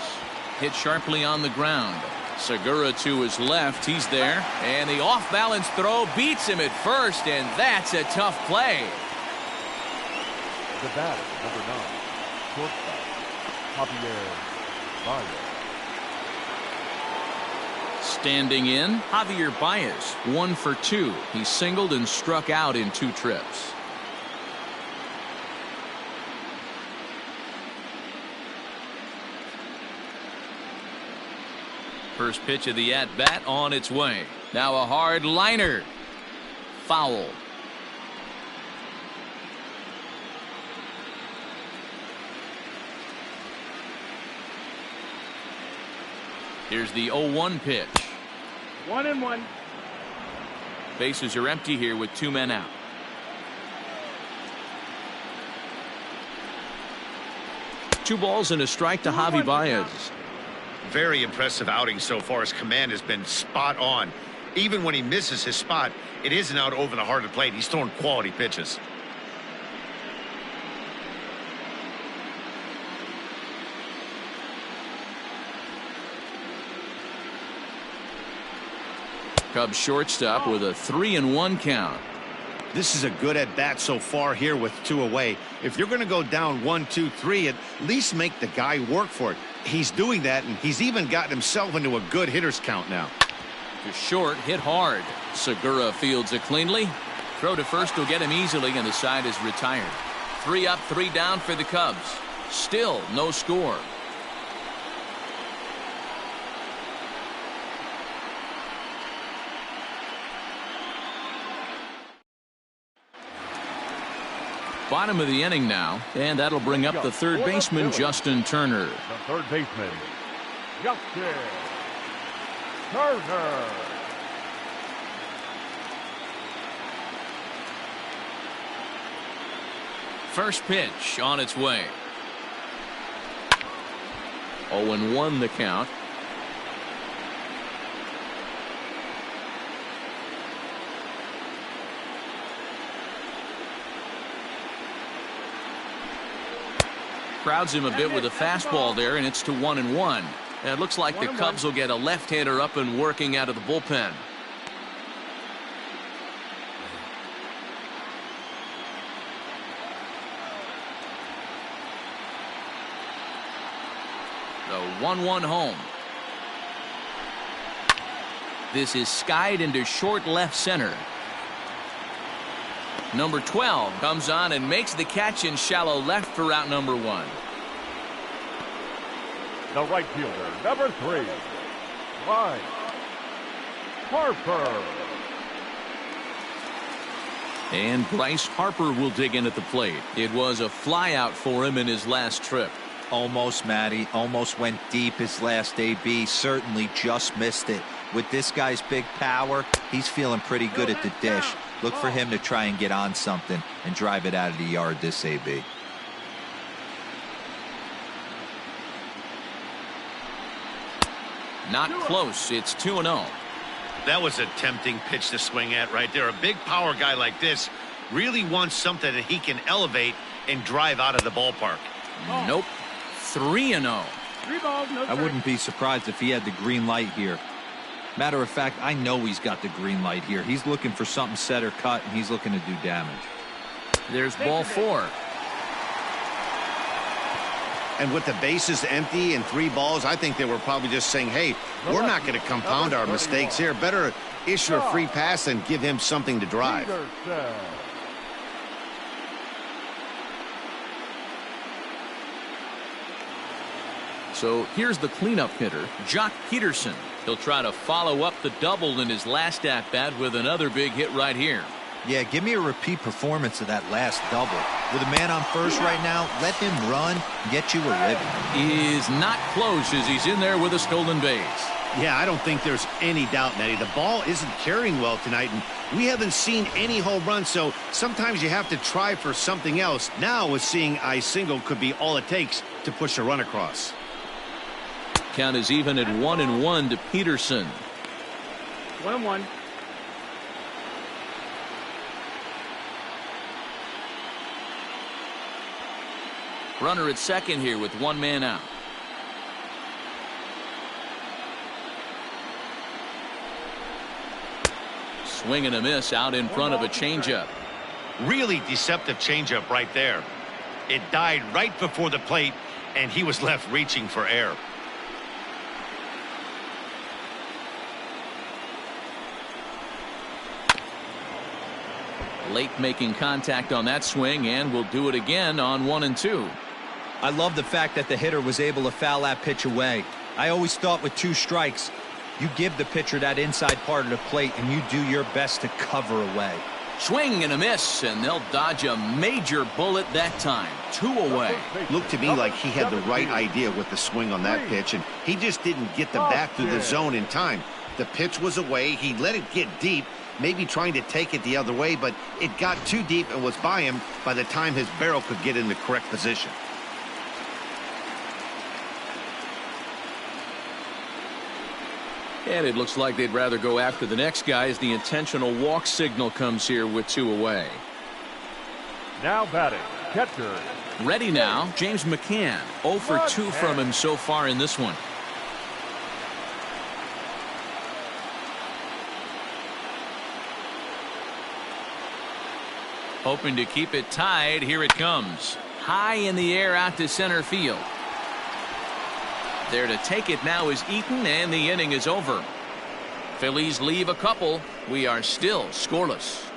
Hit sharply on the ground. Segura to his left. He's there. And the off-balance throw beats him at first, and that's a tough play. The batter, number 9, shortstop, Bryant. Standing in, Javier Baez, 1 for 2. He singled and struck out in 2 trips. First pitch of the at-bat on its way. Now a hard liner. Foul. Here's the 0-1 pitch. 1-1. Bases are empty here with 2 men out. Two balls and a strike to Javi Baez. Very impressive outing so far. His command has been spot on. Even when he misses his spot, it isn't out over the heart of the plate. He's throwing quality pitches. Cubs shortstop with a 3-1 count. This is a good at bat so far here with 2 away. If you're going to go down 1, 2, 3, at least make the guy work for it. He's doing that, and he's even gotten himself into a good hitter's count now. To short, hit hard. Segura fields it cleanly. Throw to first will get him easily, and the side is retired. 3 up, 3 down for the Cubs. Still no score. Bottom of the inning now, and that'll bring up the third baseman, Justin Turner. The third baseman, Justin Turner. First pitch on its way. 0-1 the count. Crowds him a bit with a fastball there, and it's to 1-1. And it looks like the Cubs will get a left-hander up and working out of the bullpen. The 1-1 home. This is skied into short left center. Number 12 comes on and makes the catch in shallow left for out number 1. The right fielder, number 3, Bryce Harper. And Bryce Harper will dig in at the plate. It was a flyout for him in his last trip. Almost, Matty. Almost went deep his last AB. Certainly just missed it. With this guy's big power, he's feeling pretty good at the dish. Look for him to try and get on something and drive it out of the yard this AB. Not close. It's 2-0. That was a tempting pitch to swing at right there. A big power guy like this really wants something that he can elevate and drive out of the ballpark. Nope. 3-0. 3 balls, no I wouldn't be surprised if he had the green light here. Matter of fact, I know he's got the green light here. He's looking for something set or cut, and he's looking to do damage. There's ball 4. And with the bases empty and 3 balls, I think they were probably just saying, hey, we're not going to compound our mistakes here. Better issue a free pass and give him something to drive. Peterson. So here's the cleanup hitter, Peterson. He'll try to follow up the double in his last at-bat with another big hit right here. Yeah, give me a repeat performance of that last double. With a man on first right now, let him run and get you a ribby. Is not close as he's in there with a stolen base. Yeah, I don't think there's any doubt, Nettie. The ball isn't carrying well tonight, and we haven't seen any home runs, so sometimes you have to try for something else. Now, with seeing I single could be all it takes to push a run across. Count is even at 1-1 to Peterson. 1-1. Runner at second here with 1 man out. Swing and a miss out in front of a changeup. Really deceptive changeup right there. It died right before the plate, and he was left reaching for air. Late making contact on that swing, and will do it again on 1 and 2. I love the fact that the hitter was able to foul that pitch away. I always thought with 2 strikes, you give the pitcher that inside part of the plate and you do your best to cover away. Swing and a miss, and they'll dodge a major bullet that time. 2 away. Looked to me like he had the right idea with the swing on that pitch, and he just didn't get the bat through the zone in time. The pitch was away. He let it get deep, maybe trying to take it the other way, but it got too deep and was by him by the time his barrel could get in the correct position. And it looks like they'd rather go after the next guy as the intentional walk signal comes here with 2 away. Now batting, catcher. Ready now, James Mccann. 0 for 2 from him so far in this one. Hoping to keep it tied. Here it comes. High in the air out to center field. There to take it now is Eaton, and the inning is over. Phillies leave a couple. We are still scoreless.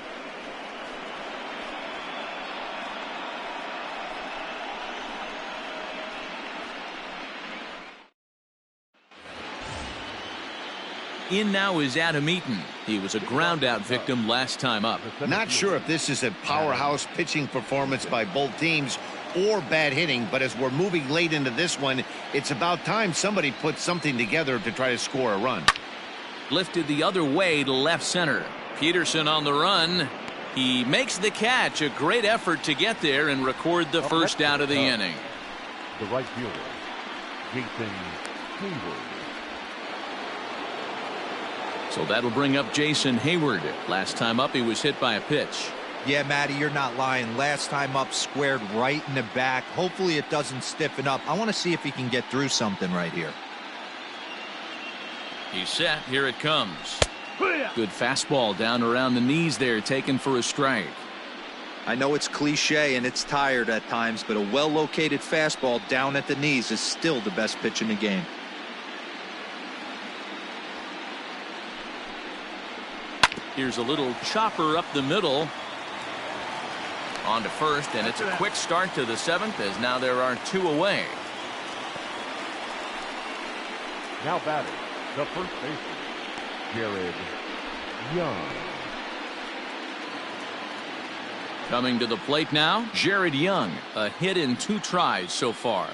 In now is Eaton. He was a ground-out victim last time up. Not sure if this is a powerhouse pitching performance by both teams or bad hitting, but as we're moving late into this one, it's about time somebody put something together to try to score a run. Lifted the other way to left center. Peterson on the run. He makes the catch. A great effort to get there and record the first out of the inning. The right fielder, Hayward. So that'll bring up Jason Hayward. Last time up, he was hit by a pitch. Yeah, Matty, you're not lying. Last time up, squared right in the back. Hopefully it doesn't stiffen up. I want to see if he can get through something right here. He's set. Here it comes. Good fastball down around the knees there, taken for a strike. I know it's cliche and it's tired at times, but a well-located fastball down at the knees is still the best pitch in the game. Here's a little chopper up the middle. On to first, and it's a quick start to the 7th as now there are 2 away. Now batting, the first baseman, Jared Young. Coming to the plate now, Jared Young. A hit in 2 tries so far.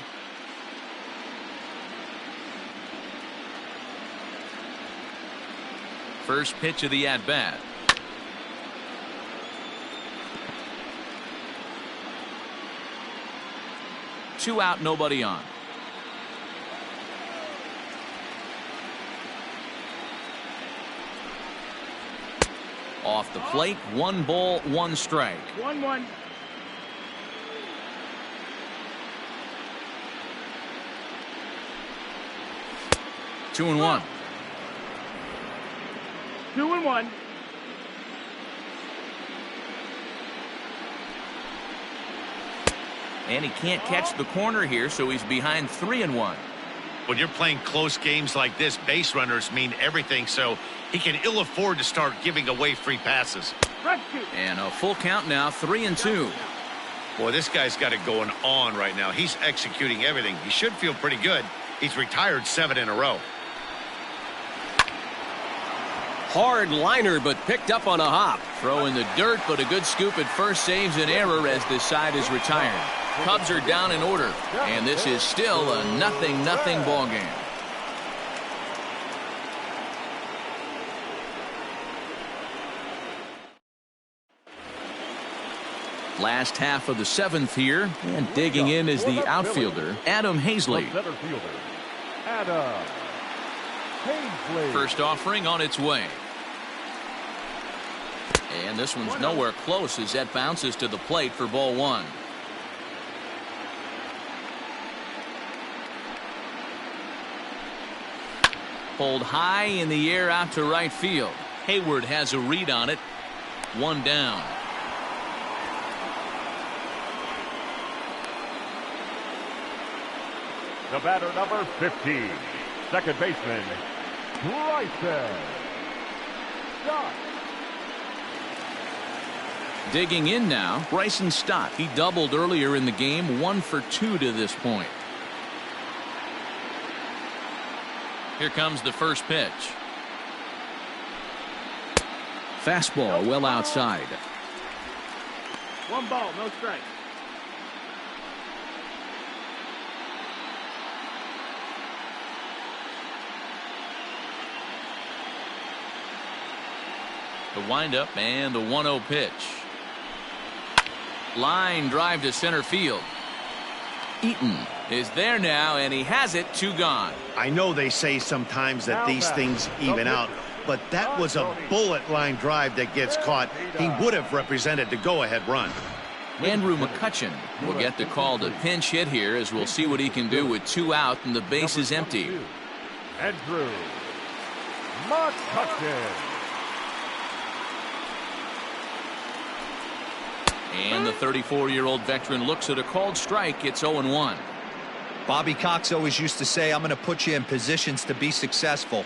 First pitch of the at-bat. Two out, nobody on. Off the plate, 1 ball, 1 strike. 1-1. Two and 1. 2-1. And he can't catch the corner here, so he's behind 3-1. When you're playing close games like this, base runners mean everything, so he can ill afford to start giving away free passes. And a full count now, 3-2. Boy, this guy's got it going on right now. He's executing everything. He should feel pretty good. He's retired 7 in a row. Hard liner, but picked up on a hop. Throw in the dirt, but a good scoop at first saves an error as this side is retired. Cubs are down in order, and this is still a 0-0 ball game. Last half of the 7th here, and digging in is the outfielder, Adam Hazley. Center fielder, Adam Hazley. First offering on its way. And this one's nowhere close as that bounces to the plate for ball 1. Pulled high in the air out to right field. Hayward has a read on it. 1 down. The batter, number 15, second baseman, Bryce Harper. Digging in now, Bryson Stott. He doubled earlier in the game, 1 for 2 to this point. Here comes the first pitch. Fastball well outside. 1 ball, no strike. The windup and the 1-0 pitch. Line drive to center field. Eaton is there now, and he has it. 2 gone. I know they say sometimes that these things even out, but that was a bullet line drive that gets caught. He would have represented the go-ahead run. Andrew McCutchen will get the call to pinch hit here, as we'll see what he can do with 2 out and the base is empty. Andrew McCutchen. And the 34-year-old veteran looks at a called strike. It's 0-1. Bobby Cox always used to say, I'm going to put you in positions to be successful.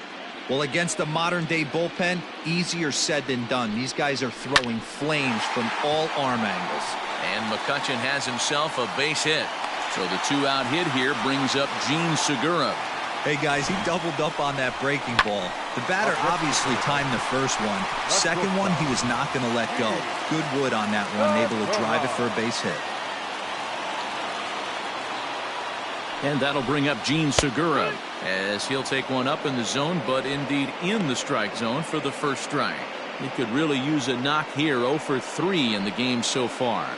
Well, against a modern-day bullpen, easier said than done. These guys are throwing flames from all arm angles. And McCutchen has himself a base hit. So the 2-out hit here brings up Gene Segura. Hey, guys, he doubled up on that breaking ball. The batter obviously timed the first one. Second one, he was not going to let go. Good wood on that one, able to drive it for a base hit. And that'll bring up Gene Segura, as he'll take one up in the zone, but indeed in the strike zone for the first strike. He could really use a knock here. 0 for 3 in the game so far.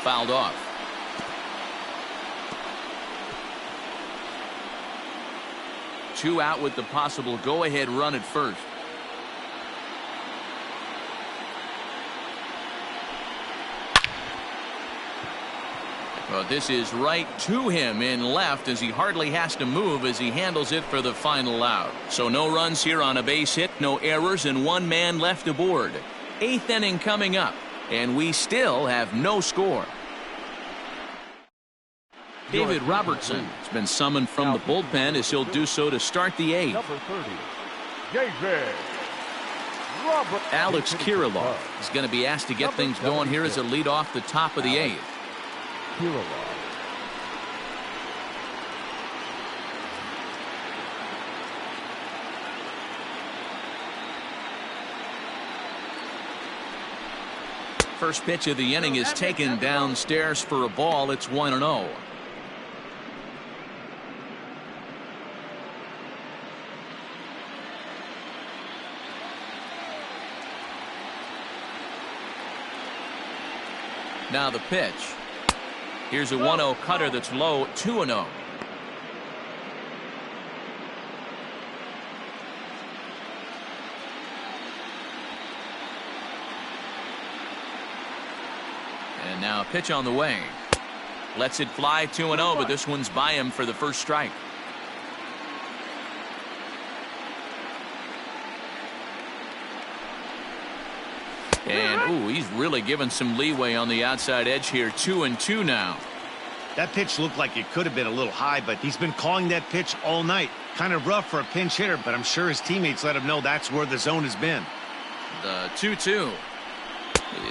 Fouled off. Two out with the possible go-ahead run at first. But this is right to him in left, as he hardly has to move as he handles it for the final out. So no runs here on a base hit, no errors, and 1 man left aboard. 8th inning coming up, and we still have no score. David Robertson has been summoned from the bullpen as he'll do so to start the 8th. Number 30, David Robert. Alex Kirilov is going to be asked to get things going here as a lead off the top of the 8th. Kirilov. First pitch of the inning is taken downstairs for a ball. It's 1-0. Now the pitch. Here's a 1-0 cutter that's low, 2-0. And now a pitch on the way. Lets it fly 2-0, but this one's by him for the first strike. And, ooh, he's really given some leeway on the outside edge here. 2-2 now. That pitch looked like it could have been a little high, but he's been calling that pitch all night. Kind of rough for a pinch hitter, but I'm sure his teammates let him know that's where the zone has been. The 2-2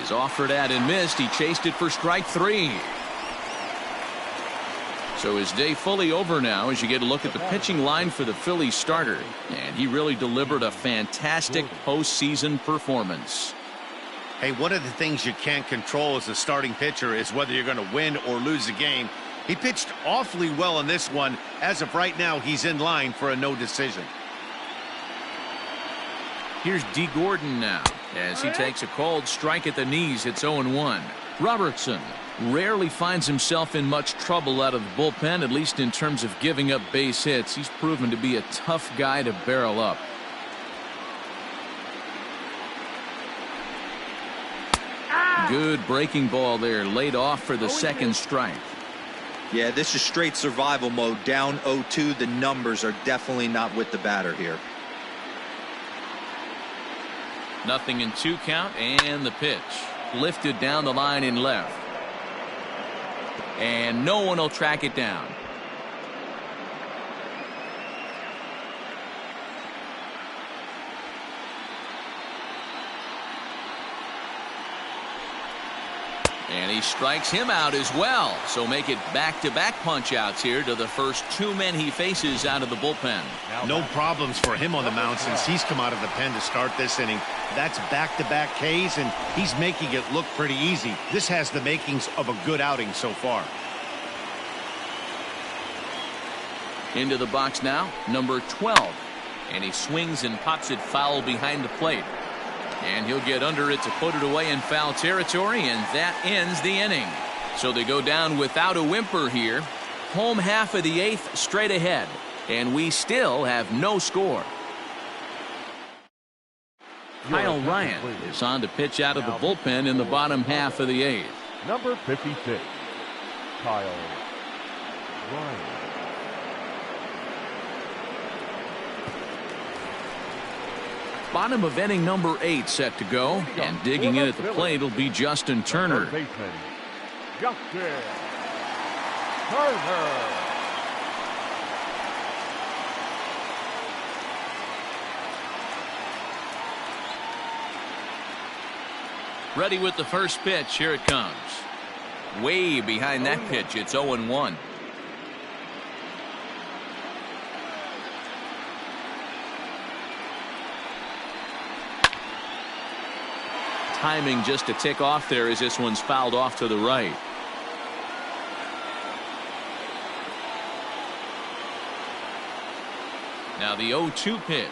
is offered at and missed. He chased it for strike 3. So his day fully over now as you get a look at the pitching line for the Phillies starter. And he really delivered a fantastic postseason performance. Hey, one of the things you can't control as a starting pitcher is whether you're going to win or lose a game. He pitched awfully well in this one. As of right now, he's in line for a no decision. Here's D. Gordon now as he takes a cold strike at the knees. It's 0-1. Robertson rarely finds himself in much trouble out of the bullpen, at least in terms of giving up base hits. He's proven to be a tough guy to barrel up. Good breaking ball there, laid off for the second strike. Yeah, this is straight survival mode. Down 0-2. The numbers are definitely not with the batter here. 0-2 count, and the pitch lifted down the line in left. And no one will track it down. And he strikes him out as well. So make it back-to-back punch-outs here to the first 2 men he faces out of the bullpen. No problems for him on the mound since he's come out of the pen to start this inning. That's back-to-back Ks, and he's making it look pretty easy. This has the makings of a good outing so far. Into the box now, number 12. And he swings and pops it foul behind the plate. And he'll get under it to put it away in foul territory, and that ends the inning. So they go down without a whimper here. Home half of the 8th straight ahead. And we still have no score. Kyle Bryant is on to pitch out of the bullpen in the bottom half of the 8th. Number 56, Kyle Bryant. Bottom of inning number 8 set to go, and digging in at the plate will be Justin Turner. Justin Turner. Ready with the first pitch. Here it comes. Way behind that pitch. It's 0-1. Timing just a tick off there as this one's fouled off to the right. Now the 0-2 pitch.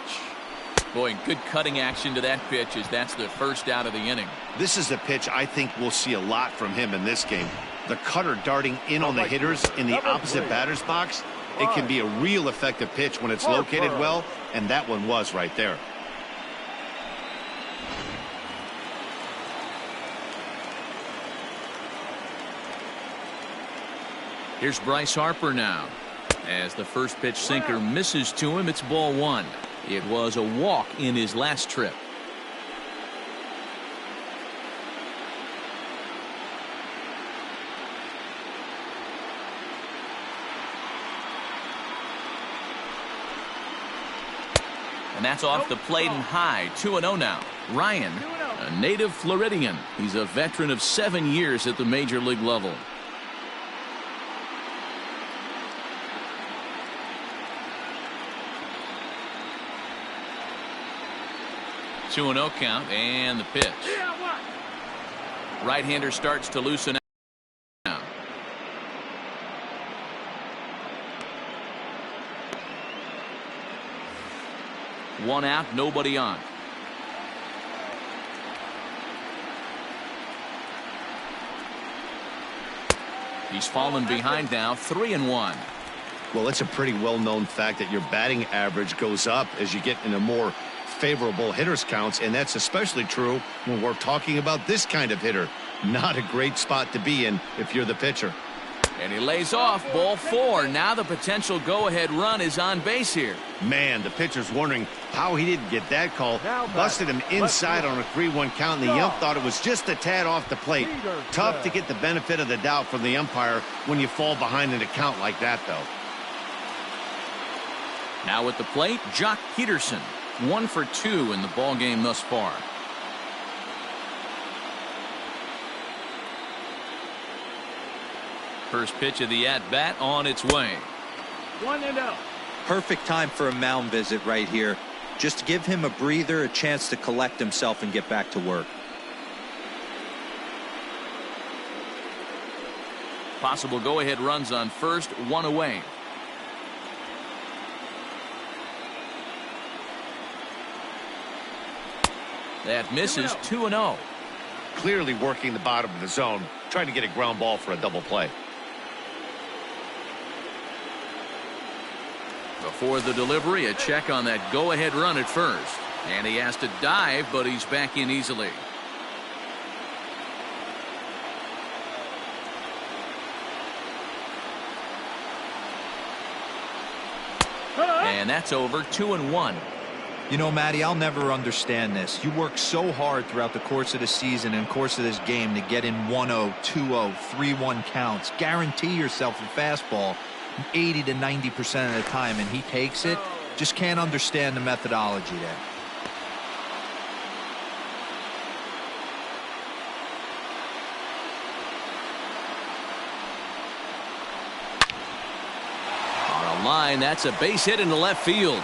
Boy, good cutting action to that pitch as that's the first out of the inning. This is a pitch I think we'll see a lot from him in this game. The cutter darting in on the hitters in the opposite batter's box. It can be a real effective pitch when it's located well, and that one was right there. Here's Bryce Harper now. As the first pitch sinker misses to him, it's ball 1. It was a walk in his last trip. And that's off the plate and high. 2-0 now. Ryan, a native Floridian. He's a veteran of 7 years at the major league level. Two and 0 count, and the pitch. Right-hander starts to loosen out. One out, nobody on. He's fallen behind now, 3-1. Well, it's a pretty well-known fact that your batting average goes up as you get into more favorable hitters counts, and that's especially true when we're talking about this kind of hitter. Not a great spot to be in if you're the pitcher. And he lays off, ball 4. Now the potential go-ahead run is on base here. Man, the pitcher's wondering how he didn't get that call. Busted him inside on a 3-1 count, and the ump thought it was just a tad off the plate. Tough to get the benefit of the doubt from the umpire when you fall behind in a count like that, though. Now at the plate, Jock Peterson. 1 for 2 in the ball game thus far. First pitch of the at-bat on its way. 1-0. Perfect time for a mound visit right here. Just give him a breather, a chance to collect himself and get back to work. Possible go-ahead runs on first, 1 away. That misses. 2-0. Clearly working the bottom of the zone, trying to get a ground ball for a double play. Before the delivery, a check on that go-ahead run at first. And he has to dive, but he's back in easily. And that's over. 2-1. You know, Matty, I'll never understand this. You work so hard throughout the course of the season and course of this game to get in 1-0, 2-0, 3-1 counts. Guarantee yourself a fastball 80 to 90% of the time, and he takes it. Just can't understand the methodology there. On a line, that's a base hit into left field.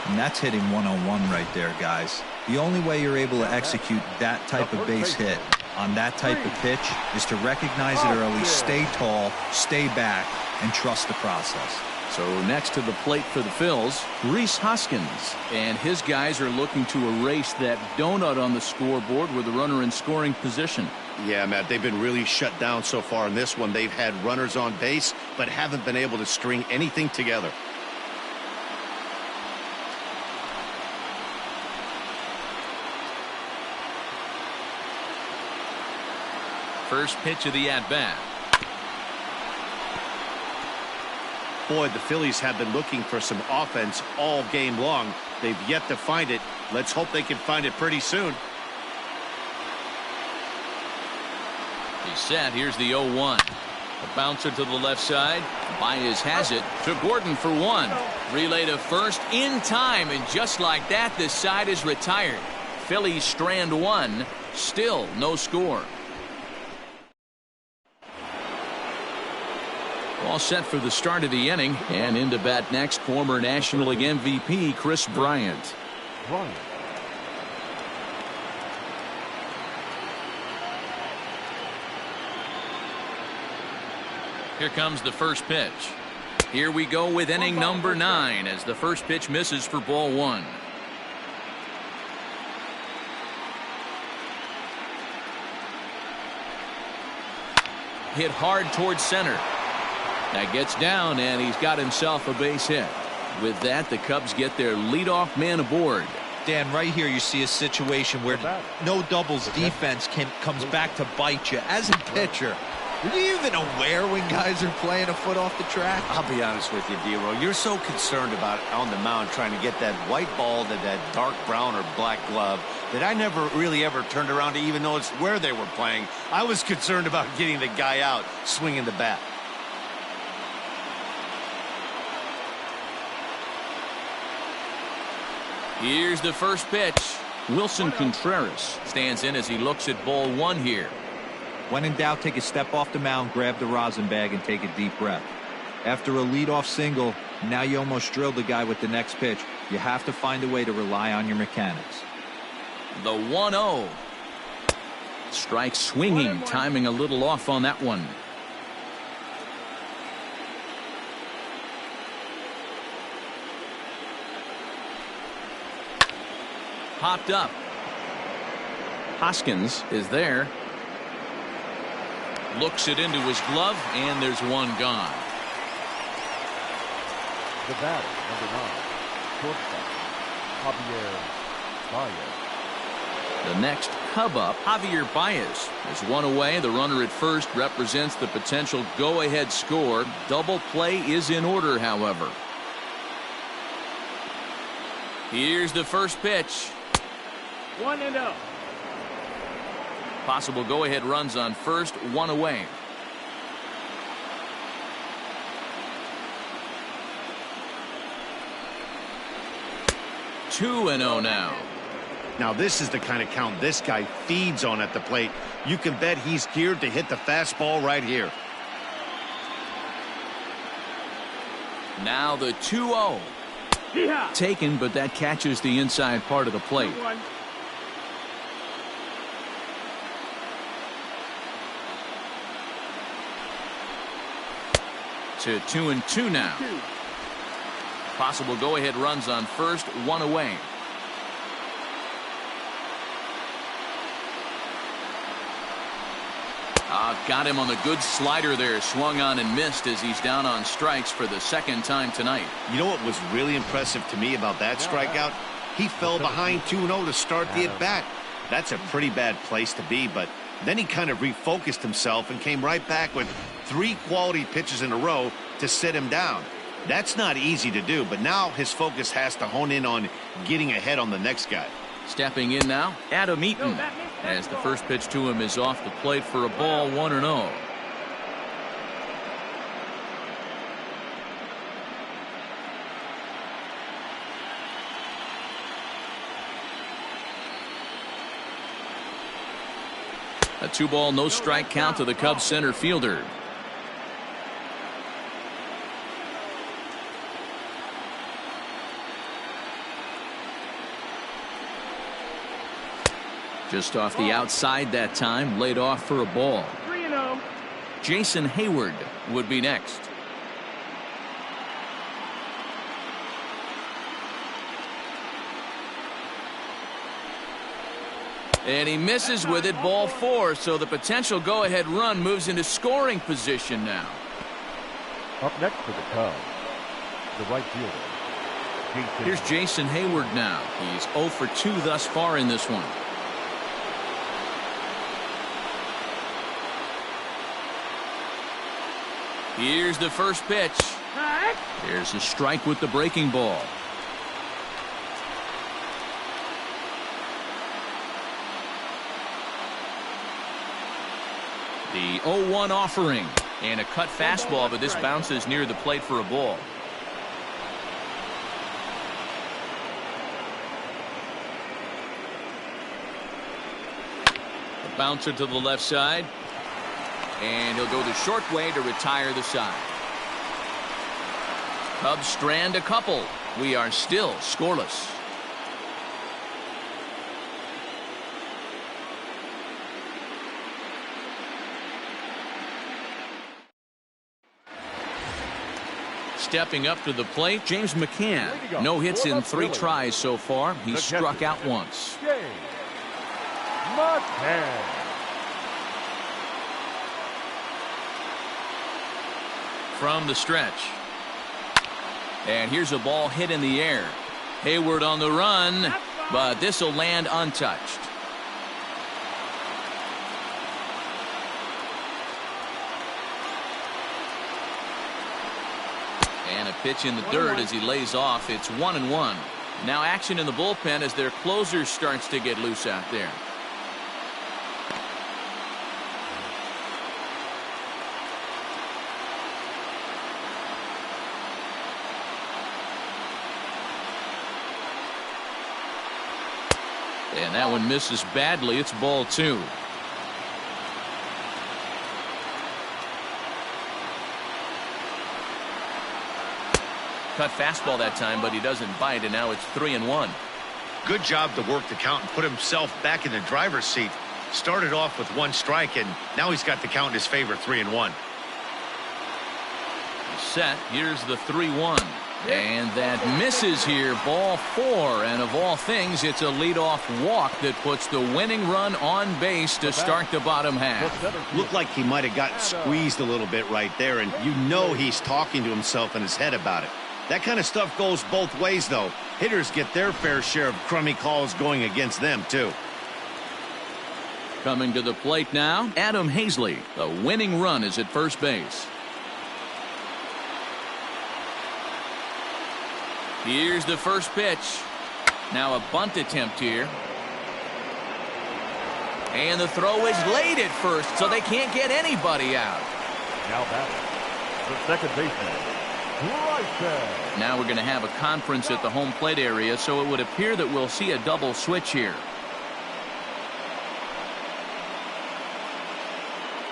And that's hitting 101 right there, guys. The only way you're able to execute that type of base hit on that type of pitch is to recognize it early, stay tall, stay back, and trust the process. So next to the plate for the Phils, Rhys Hoskins. And his guys are looking to erase that donut on the scoreboard with a runner in scoring position. Yeah, Matt, they've been really shut down so far in this one. They've had runners on base, but haven't been able to string anything together. First pitch of the at-bat. Boy, the Phillies have been looking for some offense all game long. They've yet to find it. Let's hope they can find it pretty soon. He's set. Here's the 0-1. A bouncer to the left side. Baez has it to Gordon for 1. Relay to first in time, and just like that, this side is retired. Phillies strand 1. Still no score. All set for the start of the inning, and into bat next, former National League MVP Kris Bryant. Here comes the first pitch. Here we go with inning number 9 as the first pitch misses for ball 1. Hit hard towards center. That gets down, and he's got himself a base hit. With that, the Cubs get their leadoff man aboard. Dan, right here you see a situation where no doubles defense comes back to bite you. As a pitcher, are you even aware when guys are playing a foot off the track? I'll be honest with you, D-Roll. You're so concerned about on the mound trying to get that white ball to that dark brown or black glove that I never really ever turned around to even notice where they were playing. I was concerned about getting the guy out swinging the bat. Here's the first pitch. Wilson Contreras stands in as he looks at ball one here. When in doubt, take a step off the mound, grab the rosin bag, and take a deep breath. After a leadoff single, now you almost drilled the guy with the next pitch. You have to find a way to rely on your mechanics. The 1-0. Strike swinging, timing a little off on that one. Popped up. Hoskins is there. Looks it into his glove, and there's one gone. The batter, number 9, shortstop, Javier Baez. The next Cub up, Javier Baez, is one away. The runner at first represents the potential go-ahead score. Double play is in order, however. Here's the first pitch. 1-0. Possible go-ahead runs on first, one away. Two and 0 now. Now this is the kind of count this guy feeds on at the plate. You can bet he's geared to hit the fastball right here. Now the 2-0. Yeah. Taken, but that catches the inside part of the plate. 2-1. To 2-2 now. Possible go-ahead runs on first, one away. Got him on the good slider there. Swung on and missed as he's down on strikes for the second time tonight. You know what was really impressive to me about that strikeout? He fell behind 2-0 to start the at-bat. That's a pretty bad place to be, but then he kind of refocused himself and came right back with 3 quality pitches in a row to sit him down. That's not easy to do, but now his focus has to hone in on getting ahead on the next guy. Stepping in now, Eaton, as the first pitch to him is off the plate for a ball, 1-0. A 2-ball, no strike count to the Cubs center fielder. Just off the outside that time, laid off for a ball. 3-0. Jason Hayward would be next. And he misses with it, ball 4, so the potential go-ahead run moves into scoring position now. Up next for the Cubs, the right fielder, Jason. Here's Jason Hayward now. He's 0 for 2 thus far in this one. Here's the first pitch. Here's a strike with the breaking ball. The 0-1 offering. And a cut fastball, but this bounces near the plate for a ball. The bouncer to the left side. And he'll go the short way to retire the side. Cubs strand a couple. We are still scoreless. Stepping up to the plate, James Mccann. No hits in 3 tries so far. He's struck out once. Mccann. From the stretch. And here's a ball hit in the air. Hayward on the run, but this will land untouched. And a pitch in the dirt as he lays off. It's 1-1. Now action in the bullpen as their closer starts to get loose out there. And that one misses badly. It's ball 2. Cut fastball that time, but he doesn't bite, and now it's 3-1. Good job to work the count and put himself back in the driver's seat. Started off with 1 strike, and now he's got the count in his favor, 3-1. Set. Here's the 3-1. And that misses here. Ball 4. And of all things, it's a leadoff walk that puts the winning run on base to start the bottom half. Looked like he might have gotten squeezed a little bit right there, and you know he's talking to himself in his head about it. That kind of stuff goes both ways, though. Hitters get their fair share of crummy calls going against them, too. Coming to the plate now, Adam Hazley. The winning run is at first base. Here's the first pitch. Now a bunt attempt here. And the throw is late at first, so they can't get anybody out. Now batting, the second baseman, Bryce. Now we're going to have a conference at the home plate area, so it would appear that we'll see a double switch here.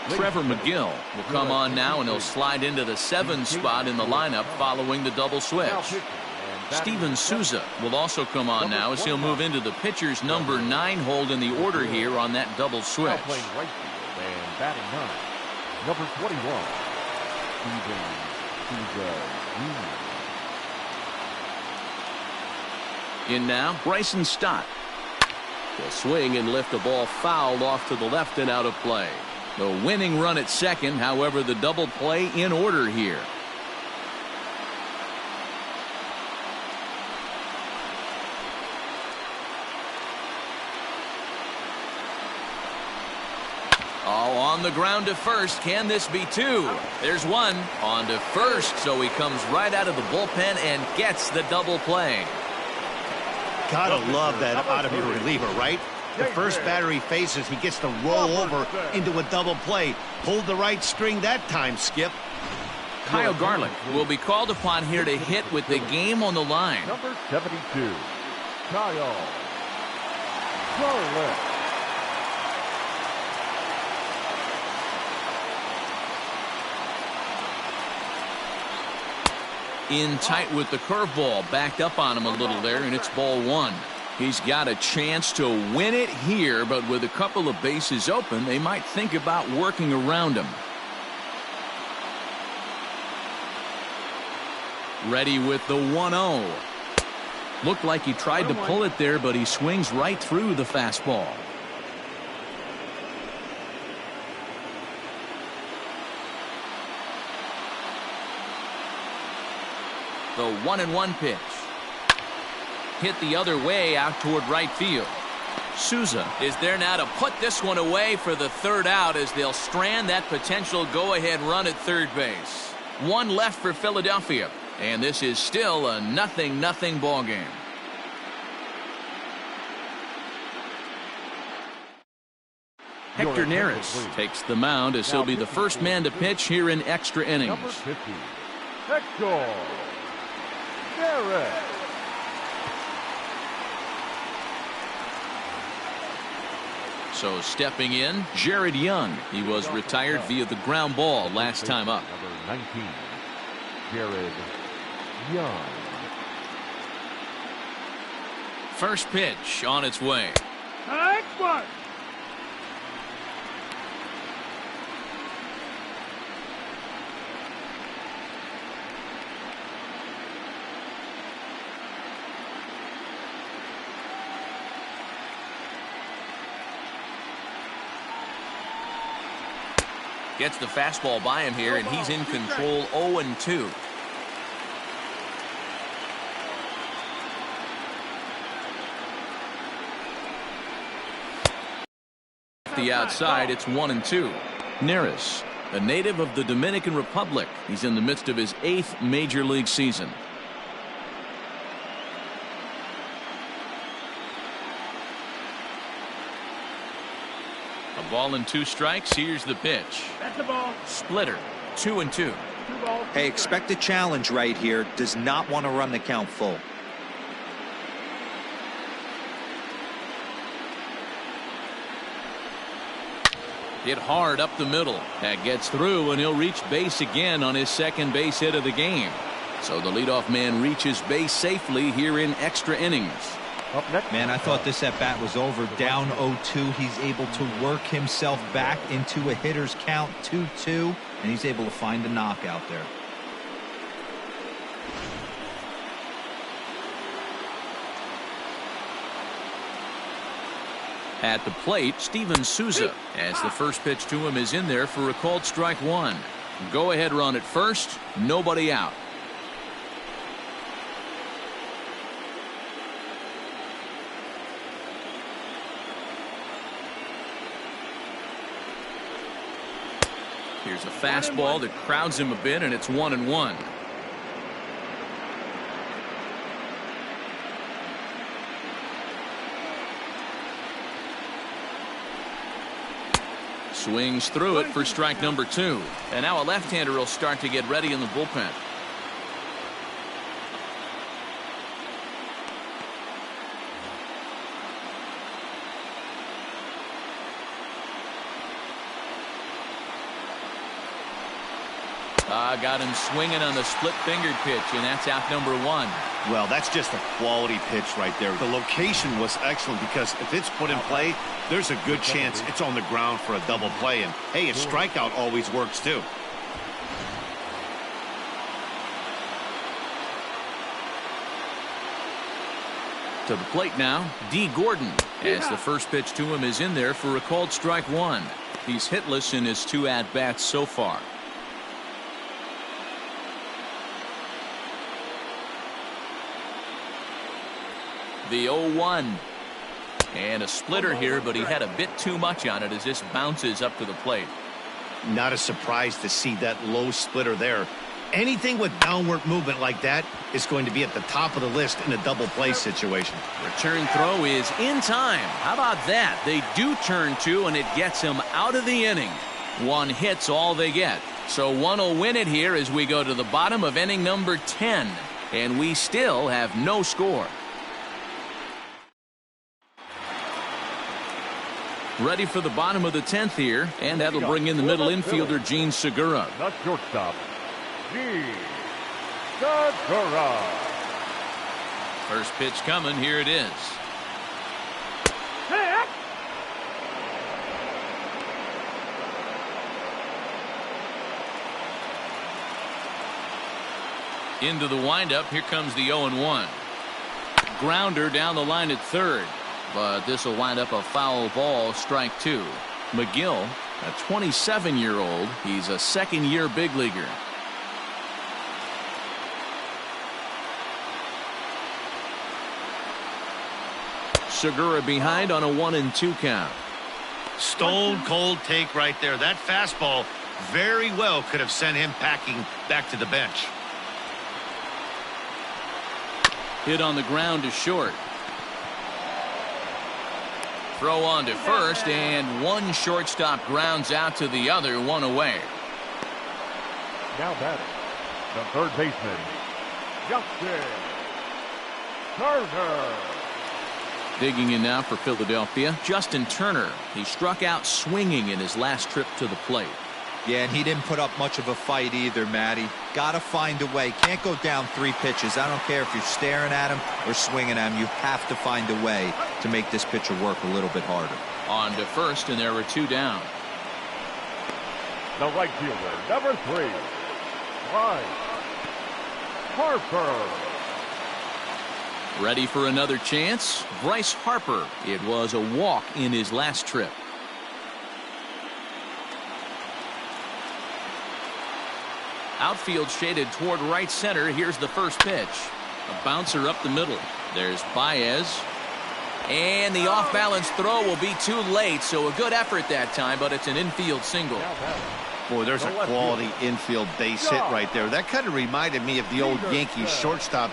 Trevor McGill will come on now, and he'll slide into the 7 spot in the lineup following the double switch. Steven Souza will also come on now as he'll move into the pitcher's number 9 hold in the order here on that double switch. Now playing right field and batting 9, number 21, Steven Souza Jr. In now, Bryson Stott. Will swing and lift the ball foul off to the left and out of play. The winning run at second, however, the double play in order here. Oh, on the ground to first. Can this be 2? There's 1 on to first, so he comes right out of the bullpen and gets the double play. Gotta love that out of your reliever, right? The first batter he faces, he gets to roll over into a double play. Pulled the right string that time, Skip. Kyle Garlick will be called upon here to hit with the game on the line. Number 72, Kyle Garlick. In tight with the curveball, backed up on him a little there, and it's ball 1. He's got a chance to win it here, but with a couple of bases open, they might think about working around him. Ready with the 1-0. Looked like he tried to pull it there, but he swings right through the fastball. The 1-1 pitch. Hit the other way out toward right field. Souza is there now to put this one away for the 3rd out as they'll strand that potential go-ahead run at third base. 1 left for Philadelphia, and this is still a 0-0 ball game. Hector Neris takes the mound as he'll be the first man to pitch here in extra innings. Number 50, Hector Neris. So stepping in, Jared Young. He was retired via the ground ball last time up. Number 19, Jared Young. First pitch on its way. Expert. Gets the fastball by him here, and he's in control 0-2. The outside, it's 1-2. Neris, a native of the Dominican Republic. He's in the midst of his 8th major league season. A ball and 2 strikes. Here's the pitch. That's the ball. Splitter, 2-2. Hey, expect a challenge right here. Does not want to run the count full. Hit hard up the middle. That gets through, and he'll reach base again on his second base hit of the game. So the leadoff man reaches base safely here in extra innings. Up next. Man, I thought this at bat was over. Down 0-2. He's able to work himself back into a hitter's count 2-2, and he's able to find a knockout there. At the plate, Steven Souza, as the first pitch to him is in there for a called strike one. Go ahead run at first, nobody out. Here's a fastball that crowds him a bit, and it's 1-1. Swings through it for strike number 2. And now a left-hander will start to get ready in the bullpen. Got him swinging on the split-fingered pitch, and that's out number 1. Well, that's just a quality pitch right there. The location was excellent because if it's put in play, there's a good chance it's on the ground for a double play. And, hey, a strikeout always works, too. To the plate now, D. Gordon, as the first pitch to him is in there for a called strike one. He's hitless in his 2 at-bats so far. The 0-1. And a splitter here, but he had a bit too much on it as this bounces up to the plate. Not a surprise to see that low splitter there. Anything with downward movement like that is going to be at the top of the list in a double play situation. Return throw is in time. How about that? They do turn 2, and it gets him out of the inning. 1 hit's all they get. So one will win it here as we go to the bottom of inning number 10. And we still have no score. Ready for the bottom of the 10th here, and that'll bring in the middle infielder, Gene Segura. Not shortstop, Gene Segura. First pitch coming, here it is. Into the windup, here comes the 0-1. Grounder down the line at third. But this will wind up a foul ball, strike 2. McGill, a 27-year-old. He's a second-year big leaguer. Segura behind on a 1-2 count. Stone cold take right there. That fastball very well could have sent him packing back to the bench. Hit on the ground to short. Throw on to first, and one shortstop grounds out to the other, 1 away. Now batting, the third baseman, Justin Turner. Digging in now for Philadelphia, Justin Turner. He struck out swinging in his last trip to the plate. Yeah, and he didn't put up much of a fight either, Matty. Got to find a way. Can't go down 3 pitches. I don't care if you're staring at him or swinging at him. You have to find a way to make this pitcher work a little bit harder. On to first, and there were 2 down. The right fielder, number 3, Bryce Harper. Ready for another chance? Bryce Harper. It was a walk in his last trip. Outfield shaded toward right center. Here's the first pitch. A bouncer up the middle. There's Baez. And the off-balance throw will be too late, so a good effort that time, but it's an infield single. Boy, there's a quality infield base hit right there. That kind of reminded me of the old Yankees shortstop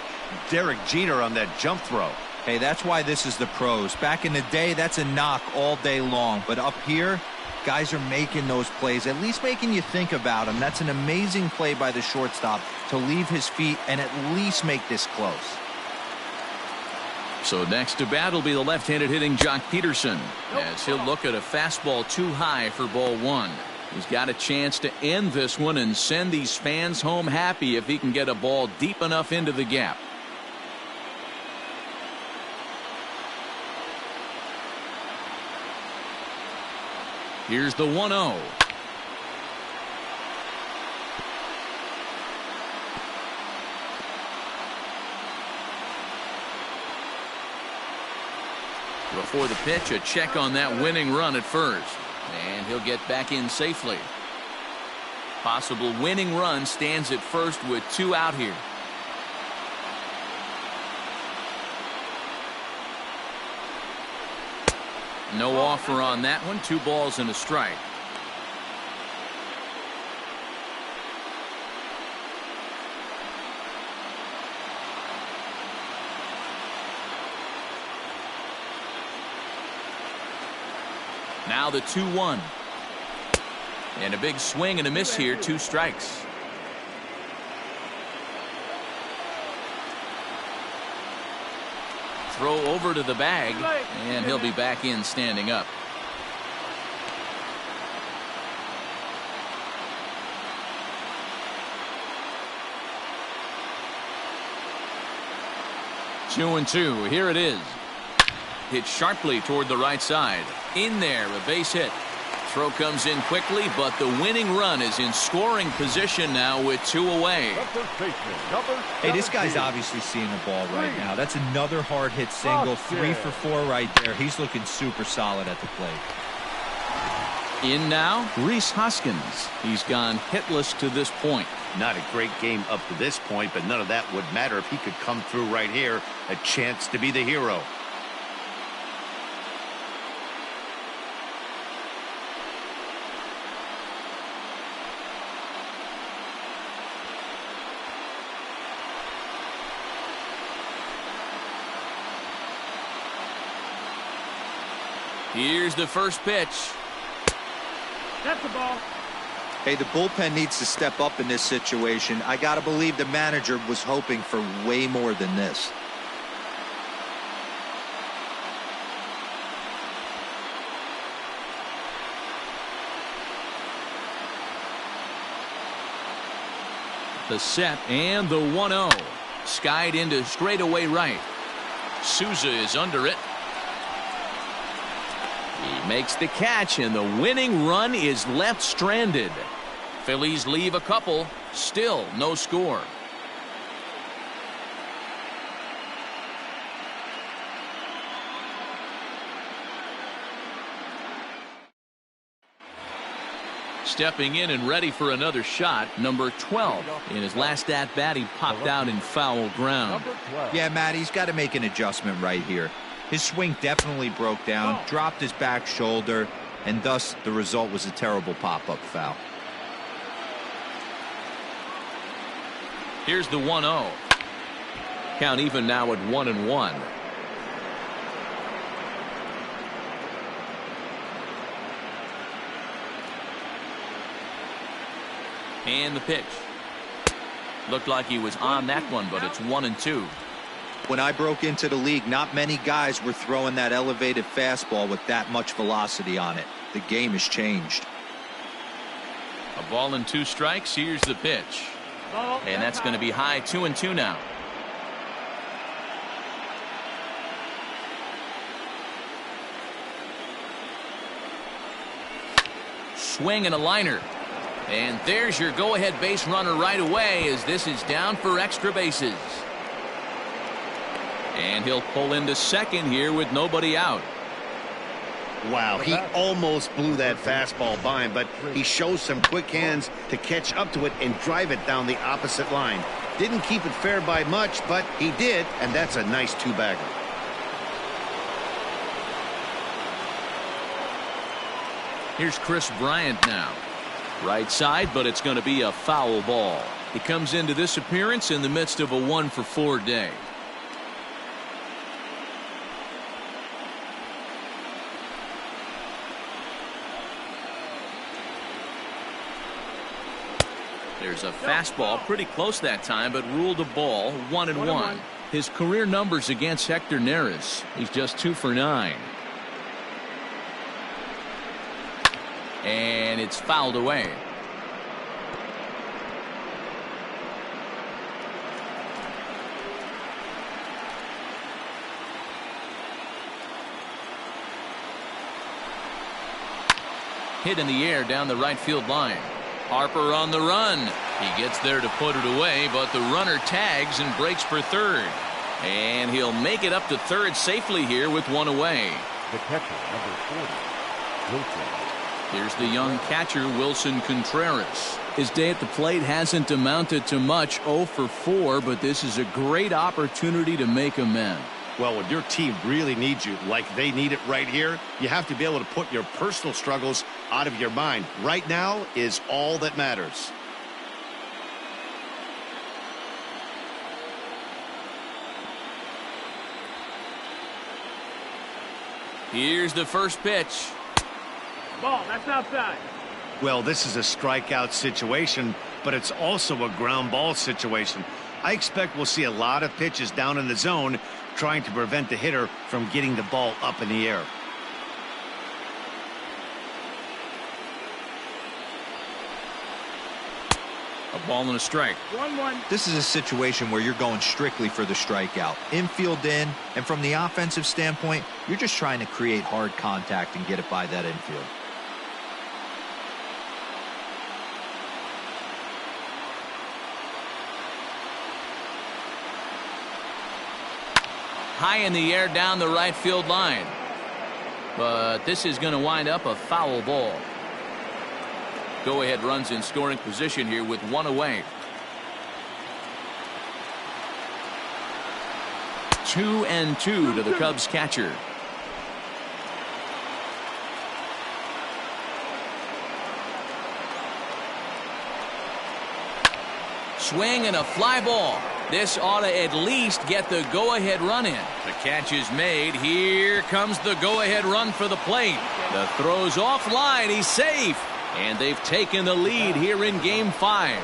Derek Jeter on that jump throw. Hey, that's why this is the pros. Back in the day, that's a knock all day long. But up here, guys are making those plays, at least making you think about them. That's an amazing play by the shortstop to leave his feet and at least make this close. So next to bat will be the left-handed hitting Jock Peterson, as he'll look at a fastball too high for ball one. He's got a chance to end this one and send these fans home happy if he can get a ball deep enough into the gap. Here's the 1-0. Before the pitch, a check on that winning run at first. And he'll get back in safely. Possible winning run stands at first with 2 out here. No offer on that one. 2 balls and a strike. Now the 2-1. And a big swing and a miss here. 2 strikes. Throw over to the bag, and he'll be back in standing up. Two and two. Here it is. Hit sharply toward the right side. In there, a base hit. Throw comes in quickly, but the winning run is in scoring position now with 2 away. Hey, this guy's obviously seeing the ball right now. That's another hard hit single. 3 for 4 right there. He's looking super solid at the plate. In now, Rhys Hoskins. He's gone hitless to this point. Not a great game up to this point, but none of that would matter if he could come through right here. A chance to be the hero. Here's the first pitch. That's the ball. Hey, the bullpen needs to step up in this situation. I got to believe the manager was hoping for way more than this. The set and the 1-0. Skied into straightaway right. Souza is under it. He makes the catch, and the winning run is left stranded. Phillies leave a couple. Still no score. Stepping in and ready for another shot, number 12. In his last at-bat, he popped out in foul ground. Yeah, Matt, he's got to make an adjustment right here. His swing definitely broke down, dropped his back shoulder, and thus the result was a terrible pop-up foul. Here's the 1-0. Count even now at 1-1. And the pitch. Looked like he was on that one, but it's 1-2. When I broke into the league, not many guys were throwing that elevated fastball with that much velocity on it. The game has changed. A ball and 2 strikes. Here's the pitch. And that's going to be high. 2-2 now. Swing and a liner. And there's your go-ahead base runner right away, as this is down for extra bases. And he'll pull into second here with nobody out. Wow, he almost blew that fastball by him, but he shows some quick hands to catch up to it and drive it down the opposite line. Didn't keep it fair by much, but he did, and that's a nice 2-bagger. Here's Chris Bryant now. Right side, but it's going to be a foul ball. He comes into this appearance in the midst of a 1-for-4 day. There's a fastball pretty close that time, but ruled a ball. 1-1. his career numbers against Hector Neris. He's just 2 for 9. And it's fouled away. Hit in the air down the right field line. Harper on the run. He gets there to put it away, but the runner tags and breaks for third. And he'll make it up to third safely here with 1 away. The catcher, number 40, Wilson. Here's the young catcher, Wilson Contreras. His day at the plate hasn't amounted to much, 0 for 4, but this is a great opportunity to make amends. Well, when your team really needs you, like they need it right here, you have to be able to put your personal struggles out of your mind. Right now is all that matters. Here's the first pitch. Ball, that's outside. Well, this is a strikeout situation, but it's also a ground ball situation. I expect we'll see a lot of pitches down in the zone trying to prevent the hitter from getting the ball up in the air. A ball and a strike. 1-1. This is a situation where you're going strictly for the strikeout. Infield in, and from the offensive standpoint, you're just trying to create hard contact and get it by that infield. High in the air down the right field line. But this is going to wind up a foul ball. Go-ahead runs in scoring position here with 1 away. 2-2 to the Cubs catcher. Swing and a fly ball. This ought to at least get the go-ahead run in. The catch is made. Here comes the go-ahead run for the plate. The throw's offline. He's safe. And they've taken the lead here in Game 5.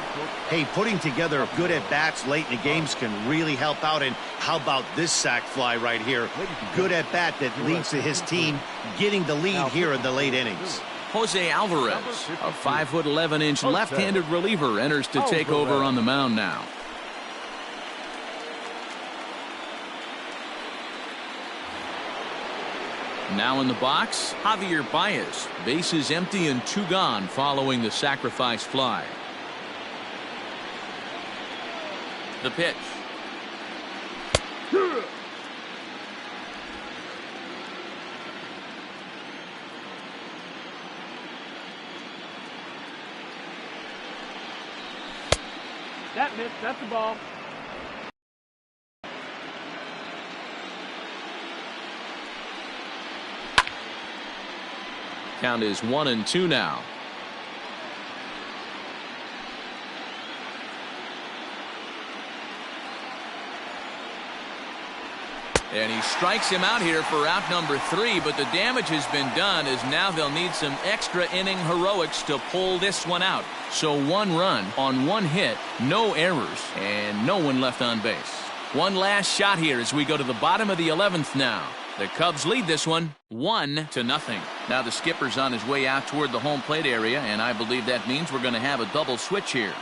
Hey, putting together good at-bats late in the games can really help out. And how about this sac fly right here? Good at-bat that leads to his team getting the lead here in the late innings. Jose Alvarez, a 5'11" left-handed reliever, enters to take over on the mound now. Now in the box, Javier Baez. Bases empty and 2 gone following the sacrifice fly. The pitch. That missed. That's the ball. Count is 1-2 now. And he strikes him out here for out number 3, but the damage has been done as now they'll need some extra inning heroics to pull this one out. So 1 run on 1 hit, no errors, and no one left on base. One last shot here as we go to the bottom of the 11th now. The Cubs lead this one 1-0. Now the skipper's on his way out toward the home plate area, and I believe that means we're going to have a double switch here.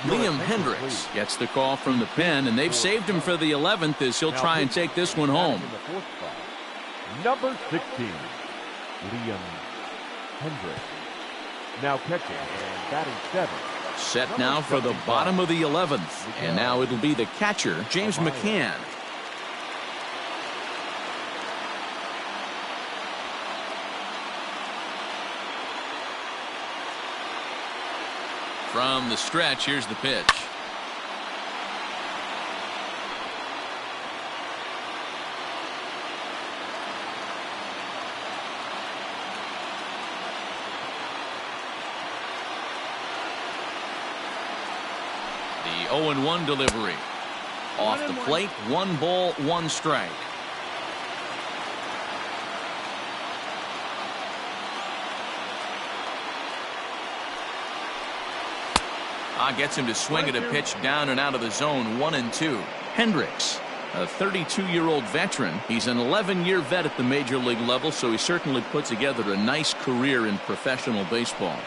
Liam Hendricks gets the call from the pen, and they've saved him for the 11th as he'll try and take this one home. Number 16, Liam Hendricks. Now catching and batting 7. Set now for the bottom of the 11th, and now it'll be the catcher, James Mccann. From the stretch, here's the pitch. The 0-1 delivery. Off the plate, 1 ball, 1 strike. Gets him to swing at a pitch down and out of the zone. 1-2. Hendricks, a 32-year-old veteran. He's an 11-year vet at the major league level, so he certainly put together a nice career in professional baseball.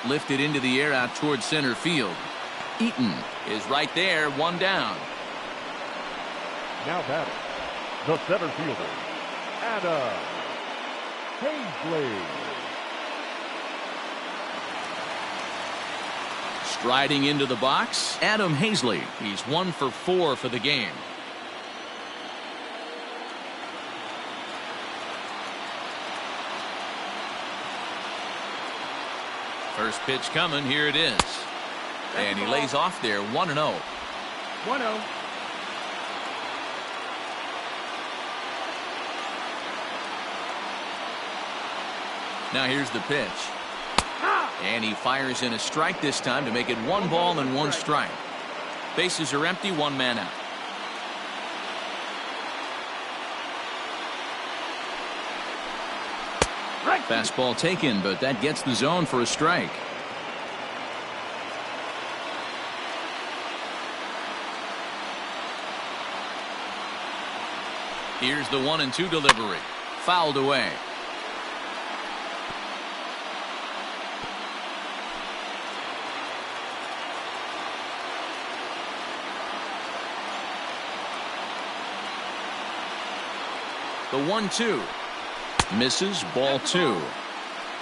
Lifted into the air out towards center field. Eaton is right there, one down. Now batting, the center fielder, Adam Hazley. Striding into the box, Adam Hazley. He's 1 for 4 for the game. First pitch coming. Here it is. And he lays off there. 1-0. 1-0. Now here's the pitch. And he fires in a strike this time to make it 1 ball and 1 strike. Bases are empty, 1 man out. Fastball taken, but that gets the zone for a strike. Here's the 1-2 delivery. Fouled away. The 1-2. Misses, ball 2.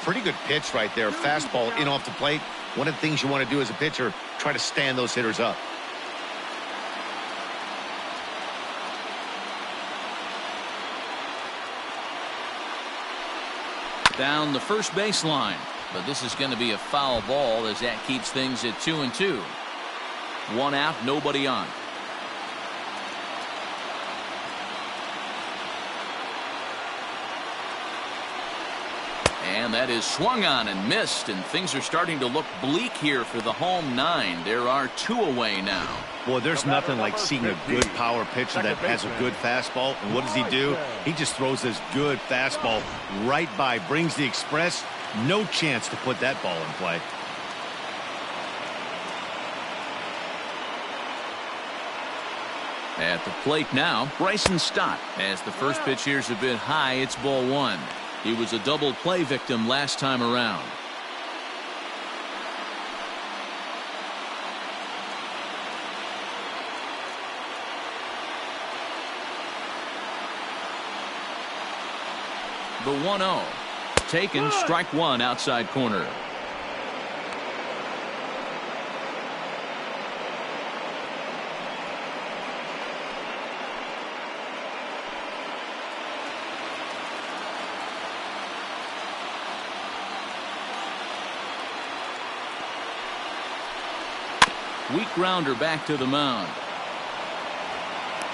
Pretty good pitch right there. Fastball in off the plate. One of the things you want to do as a pitcher, try to stand those hitters up. Down the first baseline. But this is going to be a foul ball as that keeps things at 2-2. 1 out, nobody on. And that is swung on and missed, and things are starting to look bleak here for the home 9. There are 2 away now. Boy, there's nothing like seeing a good power pitcher that has a good fastball. And what does he do? He just throws this good fastball right by, brings the express. No chance to put that ball in play. At the plate now, Bryson Stott. As the first pitch here's a bit high, it's ball 1. He was a double play victim last time around. The 1-0. Taken, strike 1 outside corner. Weak grounder back to the mound.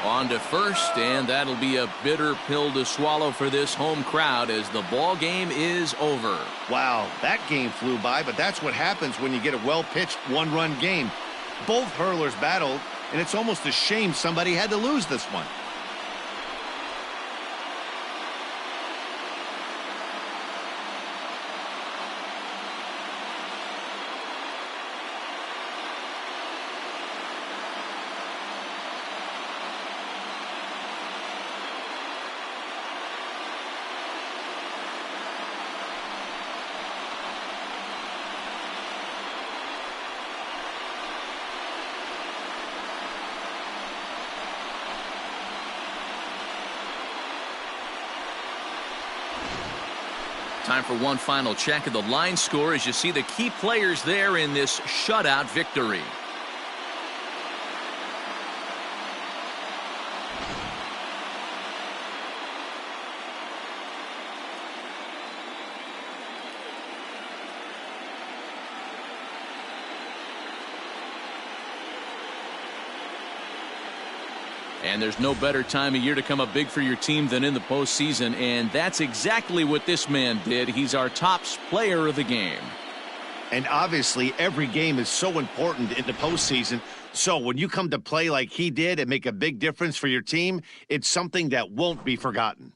On to first, and that'll be a bitter pill to swallow for this home crowd as the ball game is over. Wow, that game flew by, but that's what happens when you get a well-pitched one-run game. Both hurlers battled, and it's almost a shame somebody had to lose this one. Time for one final check of the line score as you see the key players there in this shutout victory. And there's no better time of year to come up big for your team than in the postseason, and that's exactly what this man did. He's our top player of the game. And obviously, every game is so important in the postseason. So when you come to play like he did and make a big difference for your team, it's something that won't be forgotten.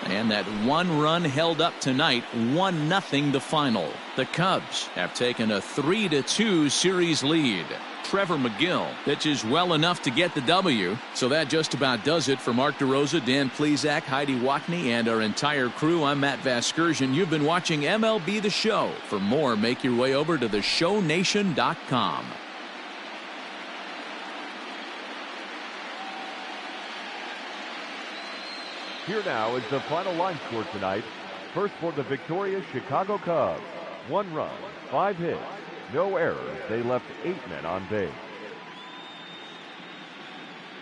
And that one run held up tonight, 1-0 the final. The Cubs have taken a 3-2 series lead. Trevor McGill pitches well enough to get the W. So that just about does it for Mark DeRosa, Dan Plesac, Heidi Watney, and our entire crew. I'm Matt Vasgersian. You've been watching MLB The Show. For more, make your way over to theshownation.com. Here now is the final line score tonight. First for the victorious Chicago Cubs. 1 run, 5 hits, no errors. They left 8 men on base.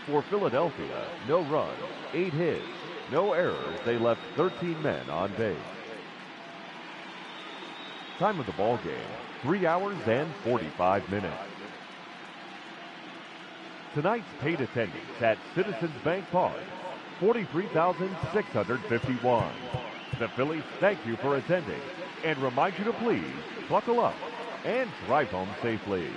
For Philadelphia, no runs, 8 hits, no errors. They left 13 men on base. Time of the ball game, 3 hours and 45 minutes. Tonight's paid attendance at Citizens Bank Park, 43,651. The Phillies thank you for attending and remind you to please buckle up and drive home safely.